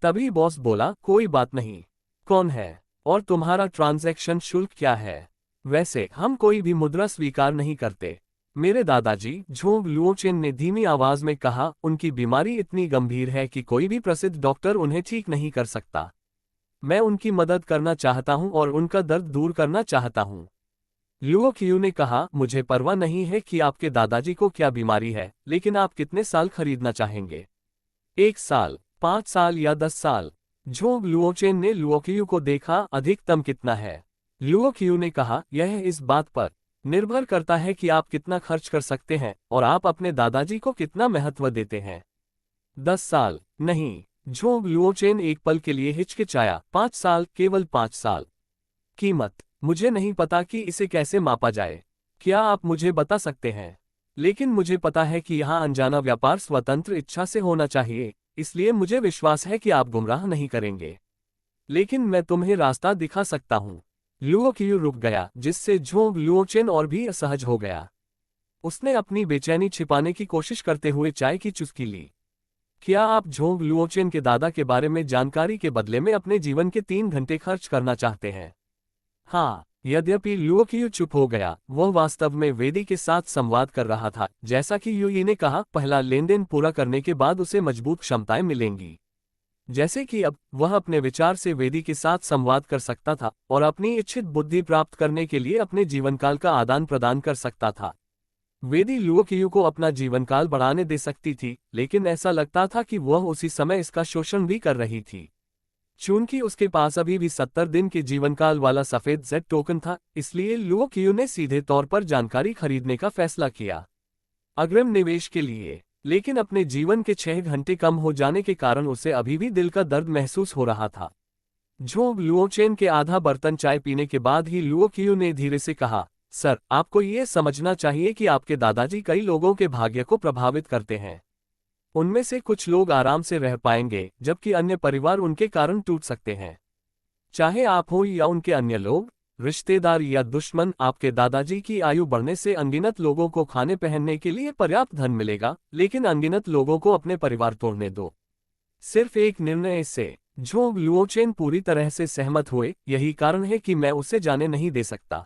तभी बॉस बोला, कोई बात नहीं। कौन है और तुम्हारा ट्रांजैक्शन शुल्क क्या है? वैसे हम कोई भी मुद्रा स्वीकार नहीं करते। मेरे दादाजी, झोंग लुओचेन ने धीमी आवाज में कहा, उनकी बीमारी इतनी गंभीर है कि कोई भी प्रसिद्ध डॉक्टर उन्हें ठीक नहीं कर सकता। मैं उनकी मदद करना चाहता हूं और उनका दर्द दूर करना चाहता हूं। लुओ क्यू ने कहा, मुझे परवाह नहीं है कि आपके दादाजी को क्या बीमारी है, लेकिन आप कितने साल खरीदना चाहेंगे? 1 साल, 5 साल या 10 साल? झोंग लुओचेन ने लुओ क्यू को देखा, अधिकतम कितना है? लुओ क्यू ने कहा, यह इस बात पर निर्भर करता है कि आप कितना खर्च कर सकते हैं और आप अपने दादाजी को कितना महत्व देते हैं। 10 साल? नहीं। झोंग लुओचेन एक पल के लिए हिचकिचाया। 5 साल, केवल 5 साल। कीमत? मुझे नहीं पता कि इसे कैसे मापा जाए। क्या आप मुझे बता सकते हैं? लेकिन मुझे पता है कि यहाँ अनजाना व्यापार स्वतंत्र इच्छा से होना चाहिए, इसलिए मुझे विश्वास है कि आप गुमराह नहीं करेंगे। लेकिन मैं तुम्हें रास्ता दिखा सकता हूँ। लुओ क्यू रुक गया, जिससे झोंग लुओचेन और भी असहज हो गया। उसने अपनी बेचैनी छिपाने की कोशिश करते हुए चाय की चुस्की ली। क्या आप झोंग लुओचेन के दादा के बारे में जानकारी के बदले में अपने जीवन के 3 घंटे खर्च करना चाहते हैं? हाँ। यद्यपि लुओ क्यू चुप हो गया, वह वास्तव में वेदी के साथ संवाद कर रहा था। जैसा कि यूई ने कहा, पहला लेनदेन पूरा करने के बाद उसे मजबूत क्षमताएं मिलेंगी। जैसे कि अब वह अपने विचार से वेदी के साथ संवाद कर सकता था और अपनी इच्छित बुद्धि प्राप्त करने के लिए अपने जीवनकाल का आदान प्रदान कर सकता था। वेदी लुओ क्यू को अपना जीवनकाल बढ़ाने दे सकती थी, लेकिन ऐसा लगता था कि वह उसी समय इसका शोषण भी कर रही थी। चूंकि उसके पास अभी भी 70 दिन के जीवनकाल वाला सफेद जेड टोकन था, इसलिए लुओ क्यू ने सीधे तौर पर जानकारी खरीदने का फैसला किया, अग्रिम निवेश के लिए। लेकिन अपने जीवन के 6 घंटे कम हो जाने के कारण उसे अभी भी दिल का दर्द महसूस हो रहा था। झोंग लुओचेन के आधा बर्तन चाय पीने के बाद ही लुओ क्यू ने धीरे से कहा, सर, आपको ये समझना चाहिए कि आपके दादाजी कई लोगों के भाग्य को प्रभावित करते हैं। उनमें से कुछ लोग आराम से रह पाएंगे, जबकि अन्य परिवार उनके कारण टूट सकते हैं। चाहे आप हो या उनके अन्य लोग, रिश्तेदार या दुश्मन, आपके दादाजी की आयु बढ़ने से अनगिनत लोगों को खाने पहनने के लिए पर्याप्त धन मिलेगा, लेकिन अनगिनत लोगों को अपने परिवार तोड़ने दो, सिर्फ एक निर्णय से। झोंग लुओचेन पूरी तरह से सहमत हुए, यही कारण है कि मैं उसे जाने नहीं दे सकता।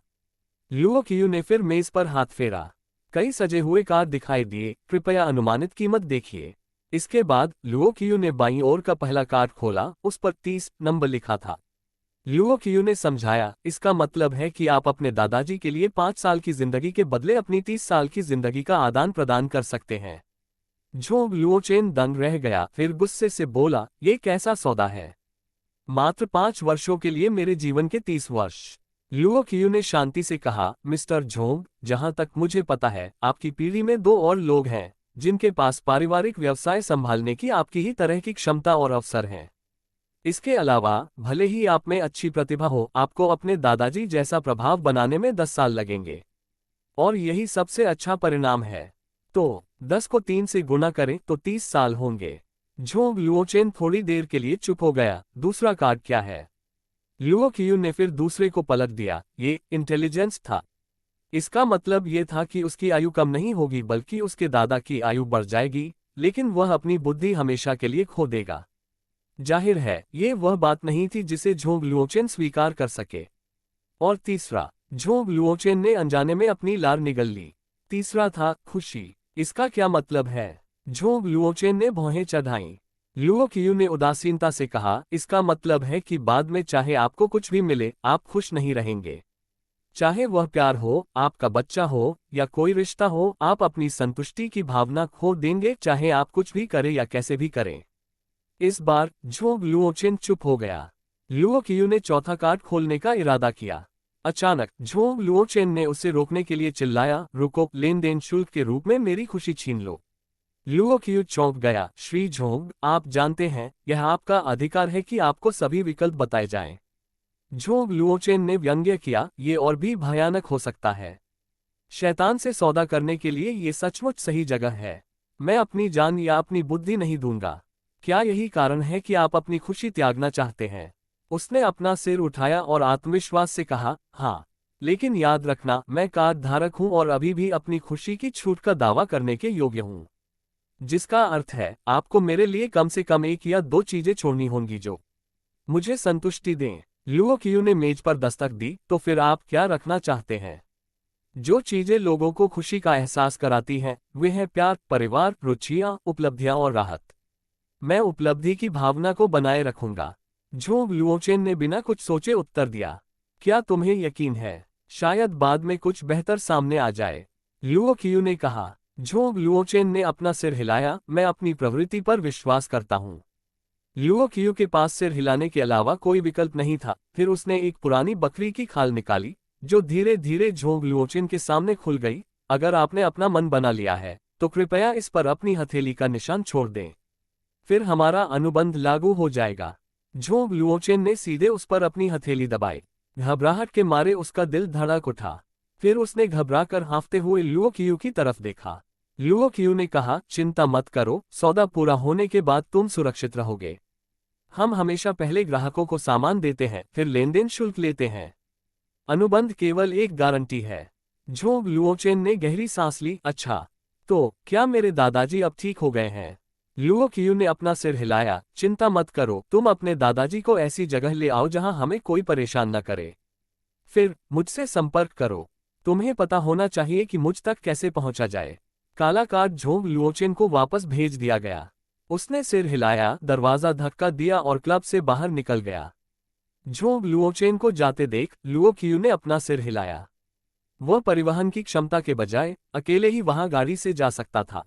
लुओ क्यू ने फिर मेज पर हाथ फेरा। कई सजे हुए कार्ड दिखाई दिए, कृपया अनुमानित कीमत देखिए। इसके बाद लुओ क्यू ने बाईं ओर का पहला कार्ड खोला, उस पर 30 नंबर लिखा था। लुओ क्यू ने समझाया, इसका मतलब है कि आप अपने दादाजी के लिए 5 साल की जिंदगी के बदले अपनी 30 साल की जिंदगी का आदान प्रदान कर सकते हैं। झोंग लुओचेन दंग रह गया, फिर गुस्से से बोला, ये कैसा सौदा है? मात्र 5 वर्षों के लिए मेरे जीवन के 30 वर्ष। लुओ क्यू ने शांति से कहा, मिस्टर झोंग, जहां तक मुझे पता है, आपकी पीढ़ी में 2 और लोग हैं जिनके पास पारिवारिक व्यवसाय संभालने की आपकी ही तरह की क्षमता और अवसर हैं। इसके अलावा, भले ही आप में अच्छी प्रतिभा हो, आपको अपने दादाजी जैसा प्रभाव बनाने में 10 साल लगेंगे। और यही सबसे अच्छा परिणाम है। तो 10 को 3 से गुणा करें तो 30 साल होंगे। झोंग लुओचेन थोड़ी देर के लिए चुप हो गया। दूसरा कार्ड क्या है? लुओ कियू ने फिर दूसरे को पलट दिया। ये इंटेलिजेंस था। इसका मतलब ये था कि उसकी आयु कम नहीं होगी बल्कि उसके दादा की आयु बढ़ जाएगी, लेकिन वह अपनी बुद्धि हमेशा के लिए खो देगा। जाहिर है ये वह बात नहीं थी जिसे झोंग लुओचेन स्वीकार कर सके। और तीसरा, झोंग लुओचेन ने अनजाने में अपनी लार निगल ली। तीसरा था खुशी। इसका क्या मतलब है? झोंग लुओचेन ने भौहें चढ़ाईं। लुओ कियू ने उदासीनता से कहा, इसका मतलब है कि बाद में चाहे आपको कुछ भी मिले, आप खुश नहीं रहेंगे। चाहे वह प्यार हो, आपका बच्चा हो, या कोई रिश्ता हो, आप अपनी संतुष्टि की भावना खो देंगे, चाहे आप कुछ भी करें या कैसे भी करें। इस बार झोंग लुओचेन चुप हो गया। लुओ कियू ने चौथा कार्ड खोलने का इरादा किया। अचानक झोंग लुओचेन ने उसे रोकने के लिए चिल्लाया, रुको, लेन देन शुल्क के रूप में मेरी खुशी छीन लो। लुओ कियू चौंक गया। श्री झोंग, आप जानते हैं यह आपका अधिकार है कि आपको सभी विकल्प बताए जाएं। झोंग लुओचेन ने व्यंग्य किया, ये और भी भयानक हो सकता है। शैतान से सौदा करने के लिए ये सचमुच सही जगह है। मैं अपनी जान या अपनी बुद्धि नहीं दूंगा। क्या यही कारण है कि आप अपनी खुशी त्यागना चाहते हैं? उसने अपना सिर उठाया और आत्मविश्वास से कहा, हाँ, लेकिन याद रखना, मैं कार्ड धारक हूं और अभी भी अपनी खुशी की छूट का दावा करने के योग्य हूं। जिसका अर्थ है आपको मेरे लिए कम से कम एक या दो चीजें छोड़नी होंगी जो मुझे संतुष्टि दें। लुओ कियू ने मेज पर दस्तक दी। तो फिर आप क्या रखना चाहते हैं? जो चीजें लोगों को खुशी का एहसास कराती हैं, वे हैं प्यार, परिवार, रुचियां, उपलब्धियां और राहत। मैं उपलब्धि की भावना को बनाए रखूंगा। झोंग लुओचेन ने बिना कुछ सोचे उत्तर दिया। क्या तुम्हें यकीन है? शायद बाद में कुछ बेहतर सामने आ जाए, लुओ कियू ने कहा। झोंग लुओचेन ने अपना सिर हिलाया, मैं अपनी प्रवृत्ति पर विश्वास करता हूं। लुओ कियू के पास सिर हिलाने के अलावा कोई विकल्प नहीं था। फिर उसने एक पुरानी बकरी की खाल निकाली, जो धीरे धीरे झोंग लुओचेन के सामने खुल गई। अगर आपने अपना मन बना लिया है, तो कृपया इस पर अपनी हथेली का निशान छोड़ दें। फिर हमारा अनुबंध लागू हो जाएगा। झोंग लुओचेन ने सीधे उस पर अपनी हथेली दबाई। घबराहट के मारे उसका दिल धड़क उठा। फिर उसने घबराकर हाँफते हुए लुओ कियू की तरफ देखा। लुओ कियू ने कहा, चिंता मत करो, सौदा पूरा होने के बाद तुम सुरक्षित रहोगे। हम हमेशा पहले ग्राहकों को सामान देते हैं, फिर लेनदेन शुल्क लेते हैं। अनुबंध केवल एक गारंटी है। झोंग लुओचेन ने गहरी सांस ली। अच्छा, तो क्या मेरे दादाजी अब ठीक हो गए हैं? लुओ कियू ने अपना सिर हिलाया। चिंता मत करो, तुम अपने दादाजी को ऐसी जगह ले आओ जहां हमें कोई परेशान न करे। फिर मुझसे संपर्क करो। तुम्हें पता होना चाहिए कि मुझ तक कैसे पहुंचा जाए। काला कार्ड झोंग लुओचेन को वापस भेज दिया गया। उसने सिर हिलाया, दरवाजा धक्का दिया और क्लब से बाहर निकल गया। झोंग लुओचेन को जाते देख लुओ कियू ने अपना सिर हिलाया। वह परिवहन की क्षमता के बजाय अकेले ही वहां गाड़ी से जा सकता था।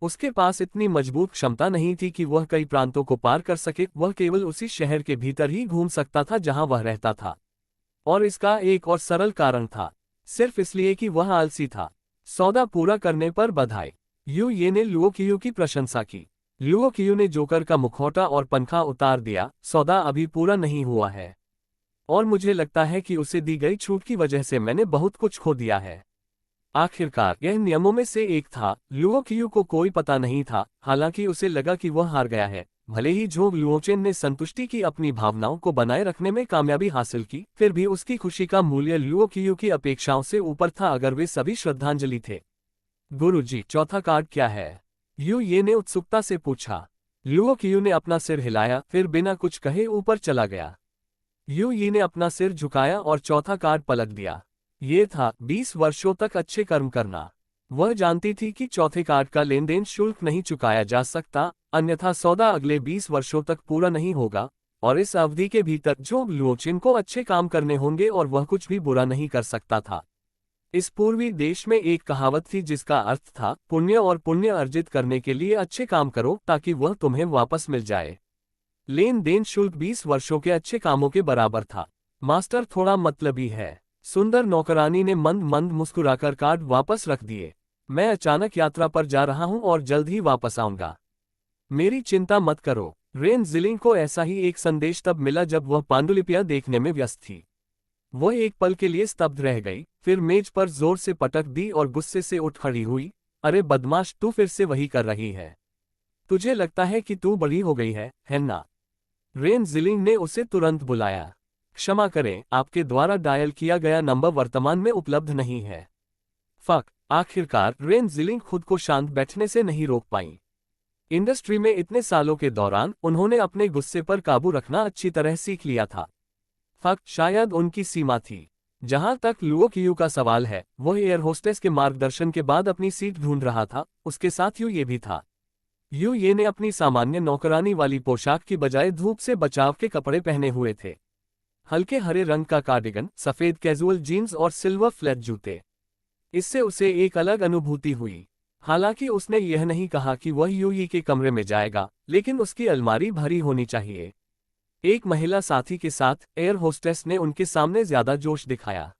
उसके पास इतनी मजबूत क्षमता नहीं थी कि वह कई प्रांतों को पार कर सके। वह केवल उसी शहर के भीतर ही घूम सकता था जहां वह रहता था। और इसका एक और सरल कारण था, सिर्फ इसलिए कि वह आलसी था। सौदा पूरा करने पर बधाई। यू ये ने लुओ कियू की प्रशंसा की। लुओ कियू ने जोकर का मुखौटा और पंखा उतार दिया। सौदा अभी पूरा नहीं हुआ है, और मुझे लगता है कि उसे दी गई छूट की वजह से मैंने बहुत कुछ खो दिया है। आखिरकार यह नियमों में से एक था। लुओ कियू को कोई पता नहीं था, हालांकि उसे लगा कि वह हार गया है। भले ही झोंग लुओचेन ने संतुष्टि की अपनी भावनाओं को बनाए रखने में कामयाबी हासिल की, फिर भी उसकी खुशी का मूल्य लुओ कियू की अपेक्षाओं से ऊपर था, अगर वे सभी श्रद्धांजलि थे। गुरुजी, चौथा कार्ड क्या है? यू ये ने उत्सुकता से पूछा। लुओ कियू ने अपना सिर हिलाया, फिर बिना कुछ कहे ऊपर चला गया। यू ये ने अपना सिर झुकाया और चौथा कार्ड पलट दिया। ये था 20 वर्षों तक अच्छे कर्म करना। वह जानती थी कि चौथे कार्ड का लेनदेन शुल्क नहीं चुकाया जा सकता, अन्यथा सौदा अगले 20 वर्षों तक पूरा नहीं होगा, और इस अवधि के भीतर झोंग लुओचेन को अच्छे काम करने होंगे और वह कुछ भी बुरा नहीं कर सकता था। इस पूर्वी देश में एक कहावत थी जिसका अर्थ था, पुण्य और पुण्य अर्जित करने के लिए अच्छे काम करो ताकि वह तुम्हें वापस मिल जाए। लेन देन शुल्क 20 वर्षों के अच्छे कामों के बराबर था। मास्टर थोड़ा मतलबी है। सुंदर नौकरानी ने मंद मंद मुस्कुराकर कार्ड वापस रख दिए। मैं अचानक यात्रा पर जा रहा हूं और जल्द ही वापस आऊंगा। मेरी चिंता मत करो। रेन जिलिंग को ऐसा ही एक संदेश तब मिला जब वह पांडुलिपियां देखने में व्यस्त थी। वह एक पल के लिए स्तब्ध रह गई, फिर मेज पर जोर से पटक दी और गुस्से से उठ खड़ी हुई। अरे बदमाश, तू फिर से वही कर रही है। तुझे लगता है कि तू बड़ी हो गई है ना? रेन जिलिंग ने उसे तुरंत बुलाया। क्षमा करें, आपके द्वारा डायल किया गया नंबर वर्तमान में उपलब्ध नहीं है। फक। आखिरकार रेन जिलिंग खुद को शांत बैठने से नहीं रोक पाई। इंडस्ट्री में इतने सालों के दौरान उन्होंने अपने गुस्से पर काबू रखना अच्छी तरह सीख लिया था। फक शायद उनकी सीमा थी। जहां तक लुओ कियू का सवाल है, वह एयर होस्टेस के मार्गदर्शन के बाद अपनी सीट ढूंढ रहा था, उसके साथ यू ये भी था। यू ये ने अपनी सामान्य नौकरानी वाली पोशाक की बजाय धूप से बचाव के कपड़े पहने हुए थे। हल्के हरे रंग का कार्डिगन, सफेद कैजुअल जीन्स और सिल्वर फ्लैट जूते। इससे उसे एक अलग अनुभूति हुई। हालांकि उसने यह नहीं कहा कि वह यूई के कमरे में जाएगा, लेकिन उसकी अलमारी भरी होनी चाहिए। एक महिला साथी के साथ एयर होस्टेस ने उनके सामने ज्यादा जोश दिखाया,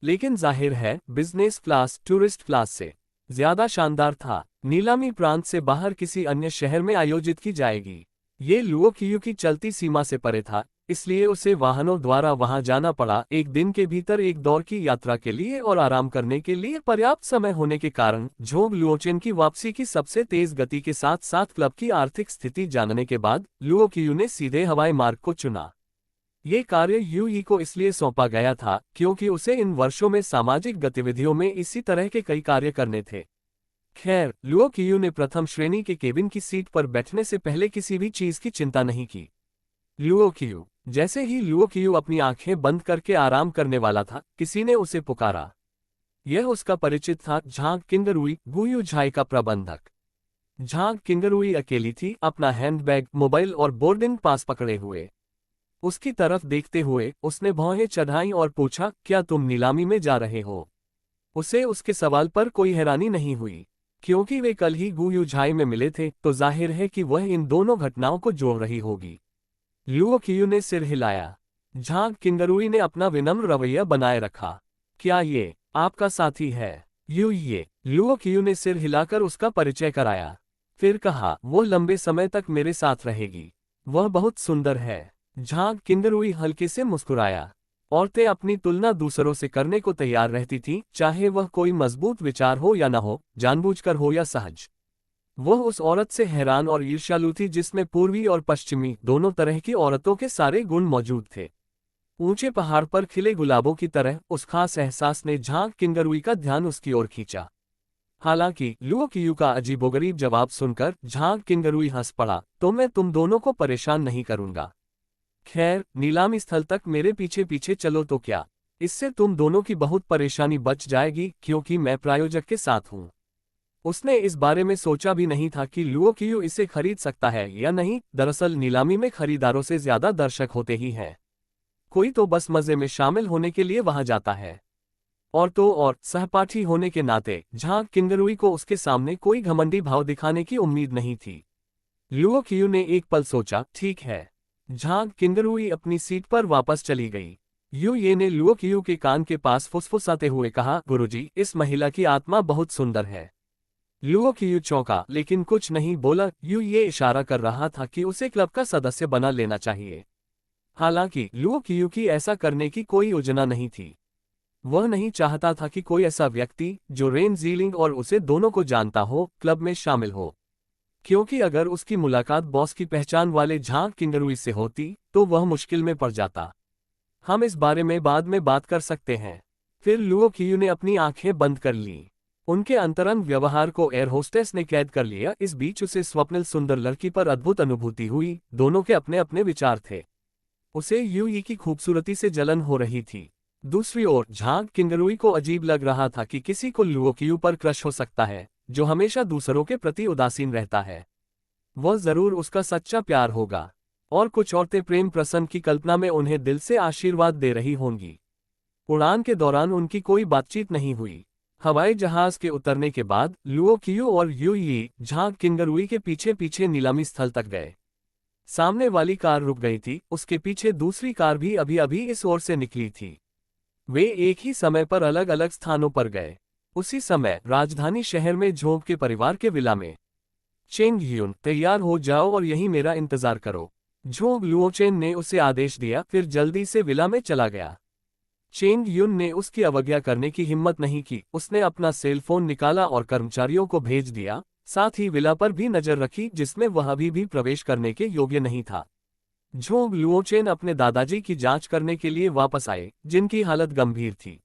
लेकिन जाहिर है बिजनेस क्लास टूरिस्ट क्लास से ज्यादा शानदार था। नीलामी प्रांत से बाहर किसी अन्य शहर में आयोजित की जाएगी। ये लुओ कियू की चलती सीमा से परे था, इसलिए उसे वाहनों द्वारा वहां जाना पड़ा। एक दिन के भीतर एक दौर की यात्रा के लिए और आराम करने के लिए पर्याप्त समय होने के कारण झोंग लुओचेन की वापसी की सबसे तेज गति के साथ साथ क्लब की आर्थिक स्थिति जानने के बाद लुओ कियू ने सीधे हवाई मार्ग को चुना। ये कार्य यूई को इसलिए सौंपा गया था क्योंकि उसे इन वर्षों में सामाजिक गतिविधियों में इसी तरह के कई कार्य करने थे। खैर, लुओ कियू ने प्रथम श्रेणी के केबिन की सीट पर बैठने से पहले किसी भी चीज की चिंता नहीं की। लुओ कियू। जैसे ही लुओ कियू अपनी आंखें बंद करके आराम करने वाला था, किसी ने उसे पुकारा। यह उसका परिचित था, झांग किंगरुई, गुयू झाई का प्रबंधक। झांग किंगरुई अकेली थी, अपना हैंडबैग, मोबाइल और बोर्डिंग पास पकड़े हुए। उसकी तरफ देखते हुए उसने भौहें चढ़ाई और पूछा, क्या तुम नीलामी में जा रहे हो? उसे उसके सवाल पर कोई हैरानी नहीं हुई, क्योंकि वे कल ही गुयू झाई में मिले थे, तो जाहिर है कि वह इन दोनों घटनाओं को जोड़ रही होगी। लुओ कियू ने सिर हिलाया। झांग किंगरुई ने अपना विनम्र रवैया बनाए रखा। क्या ये आपका साथी है? ये लुओ कियू ने सिर हिलाकर उसका परिचय कराया। फिर कहा, वो लंबे समय तक मेरे साथ रहेगी। वह बहुत सुंदर है। झांग किंगरुई हल्के से मुस्कुराया। औरतें अपनी तुलना दूसरों से करने को तैयार रहती थीं, चाहे वह कोई मजबूत विचार हो या न हो, जानबूझकर हो या सहज। वह उस औरत से हैरान और ईर्ष्यालु थी जिसमें पूर्वी और पश्चिमी दोनों तरह की औरतों के सारे गुण मौजूद थे। ऊंचे पहाड़ पर खिले गुलाबों की तरह उस खास एहसास ने झांग किंगरुई का ध्यान उसकी ओर खींचा। हालांकि लुओ कियू का अजीबोगरीब जवाब सुनकर झांग किंगरुई हंस पड़ा, तो मैं तुम दोनों को परेशान नहीं करूंगा। खैर, नीलामी स्थल तक मेरे पीछे पीछे चलो तो क्या, इससे तुम दोनों की बहुत परेशानी बच जाएगी, क्योंकि मैं प्रायोजक के साथ हूं। उसने इस बारे में सोचा भी नहीं था कि लुओ कियू इसे खरीद सकता है या नहीं। दरअसल नीलामी में खरीदारों से ज्यादा दर्शक होते ही हैं। कोई तो बस मजे में शामिल होने के लिए वहां जाता है। और तो और सहपाठी होने के नाते झांग किंगरुई को उसके सामने कोई घमंडी भाव दिखाने की उम्मीद नहीं थी। लुओ कियू ने एक पल सोचा, ठीक है। झांग किंगरुई अपनी सीट पर वापस चली गई। ये ने लुओ कियू के कान के पास फुसफुसाते हुए कहा, गुरुजी, इस महिला की आत्मा बहुत सुंदर है। लुओ कियू चौंका, लेकिन कुछ नहीं बोला। ये इशारा कर रहा था कि उसे क्लब का सदस्य बना लेना चाहिए। हालांकि लुओ कियू की ऐसा करने की कोई योजना नहीं थी। वह नहीं चाहता था कि कोई ऐसा व्यक्ति जो रेन जीलिंग और उसे दोनों को जानता हो, क्लब में शामिल हो, क्योंकि अगर उसकी मुलाकात बॉस की पहचान वाले झांग किंगरुई से होती तो वह मुश्किल में पड़ जाता। हम इस बारे में बाद में बात कर सकते हैं। फिर लुओ कियू ने अपनी आंखें बंद कर लीं। उनके अंतरंग व्यवहार को एयर होस्टेस ने कैद कर लिया। इस बीच उसे स्वप्निल सुंदर लड़की पर अद्भुत अनुभूति हुई। दोनों के अपने अपने विचार थे। उसे यूई की खूबसूरती से जलन हो रही थी। दूसरी ओर झांग किंगरुई को अजीब लग रहा था कि किसी को लुओ कियू पर क्रश हो सकता है, जो हमेशा दूसरों के प्रति उदासीन रहता है। वह जरूर उसका सच्चा प्यार होगा। और कुछ औरतें प्रेम प्रसंग की कल्पना में उन्हें दिल से आशीर्वाद दे रही होंगी। उड़ान के दौरान उनकी कोई बातचीत नहीं हुई। हवाई जहाज के उतरने के बाद लुओ कियू और यूई झांग किंगरुई के पीछे पीछे नीलामी स्थल तक गए। सामने वाली कार रुक गई थी, उसके पीछे दूसरी कार भी अभी अभी इस ओर से निकली थी। वे एक ही समय पर अलग अलग स्थानों पर गए। उसी समय राजधानी शहर में झोंग के परिवार के विला में। चेंग ह्यून, तैयार हो जाओ और यहीं मेरा इंतजार करो, झोंग लुओचेन ने उसे आदेश दिया, फिर जल्दी से विला में चला गया। चेंग ह्यून ने उसकी अवज्ञा करने की हिम्मत नहीं की। उसने अपना सेल फोन निकाला और कर्मचारियों को भेज दिया, साथ ही विला पर भी नजर रखी जिसमें वह अभी भी प्रवेश करने के योग्य नहीं था। झोंग लुओचेन अपने दादाजी की जांच करने के लिए वापस आए, जिनकी हालत गंभीर थी।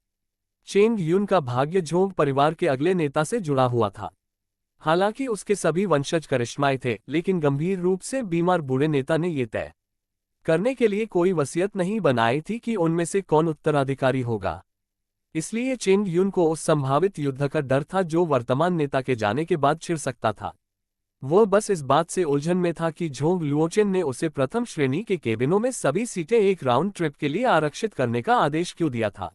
चेंग युन का भाग्य झोंग परिवार के अगले नेता से जुड़ा हुआ था। हालांकि उसके सभी वंशज करिश्माई थे, लेकिन गंभीर रूप से बीमार बूढ़े नेता ने यह तय करने के लिए कोई वसीयत नहीं बनाई थी कि उनमें से कौन उत्तराधिकारी होगा। इसलिए चेंग युन को उस संभावित युद्ध का डर था जो वर्तमान नेता के जाने के बाद छिड़ सकता था। वह बस इस बात से उलझन में था कि झोंग लुओचेन ने उसे प्रथम श्रेणी के केबिनों में सभी सीटें एक राउंड ट्रिप के लिए आरक्षित करने का आदेश क्यों दिया था।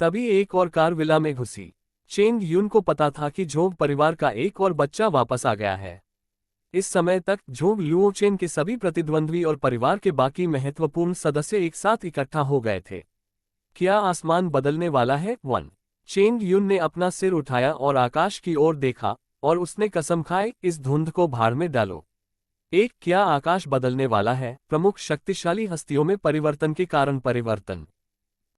तभी एक और कार विला में घुसी। चेंग युन को पता था कि झोंग परिवार का एक और बच्चा वापस आ गया है। इस समय तक झोंग लुओचेन के सभी प्रतिद्वंद्वी और परिवार के बाकी महत्वपूर्ण सदस्य एक साथ इकट्ठा हो गए थे। क्या आसमान बदलने वाला है? 1। चेंग युन ने अपना सिर उठाया और आकाश की ओर देखा, और उसने कसम खाई, इस धुंध को भाड़ में डालो। 1। क्या आकाश बदलने वाला है? प्रमुख शक्तिशाली हस्तियों में परिवर्तन के कारण परिवर्तन।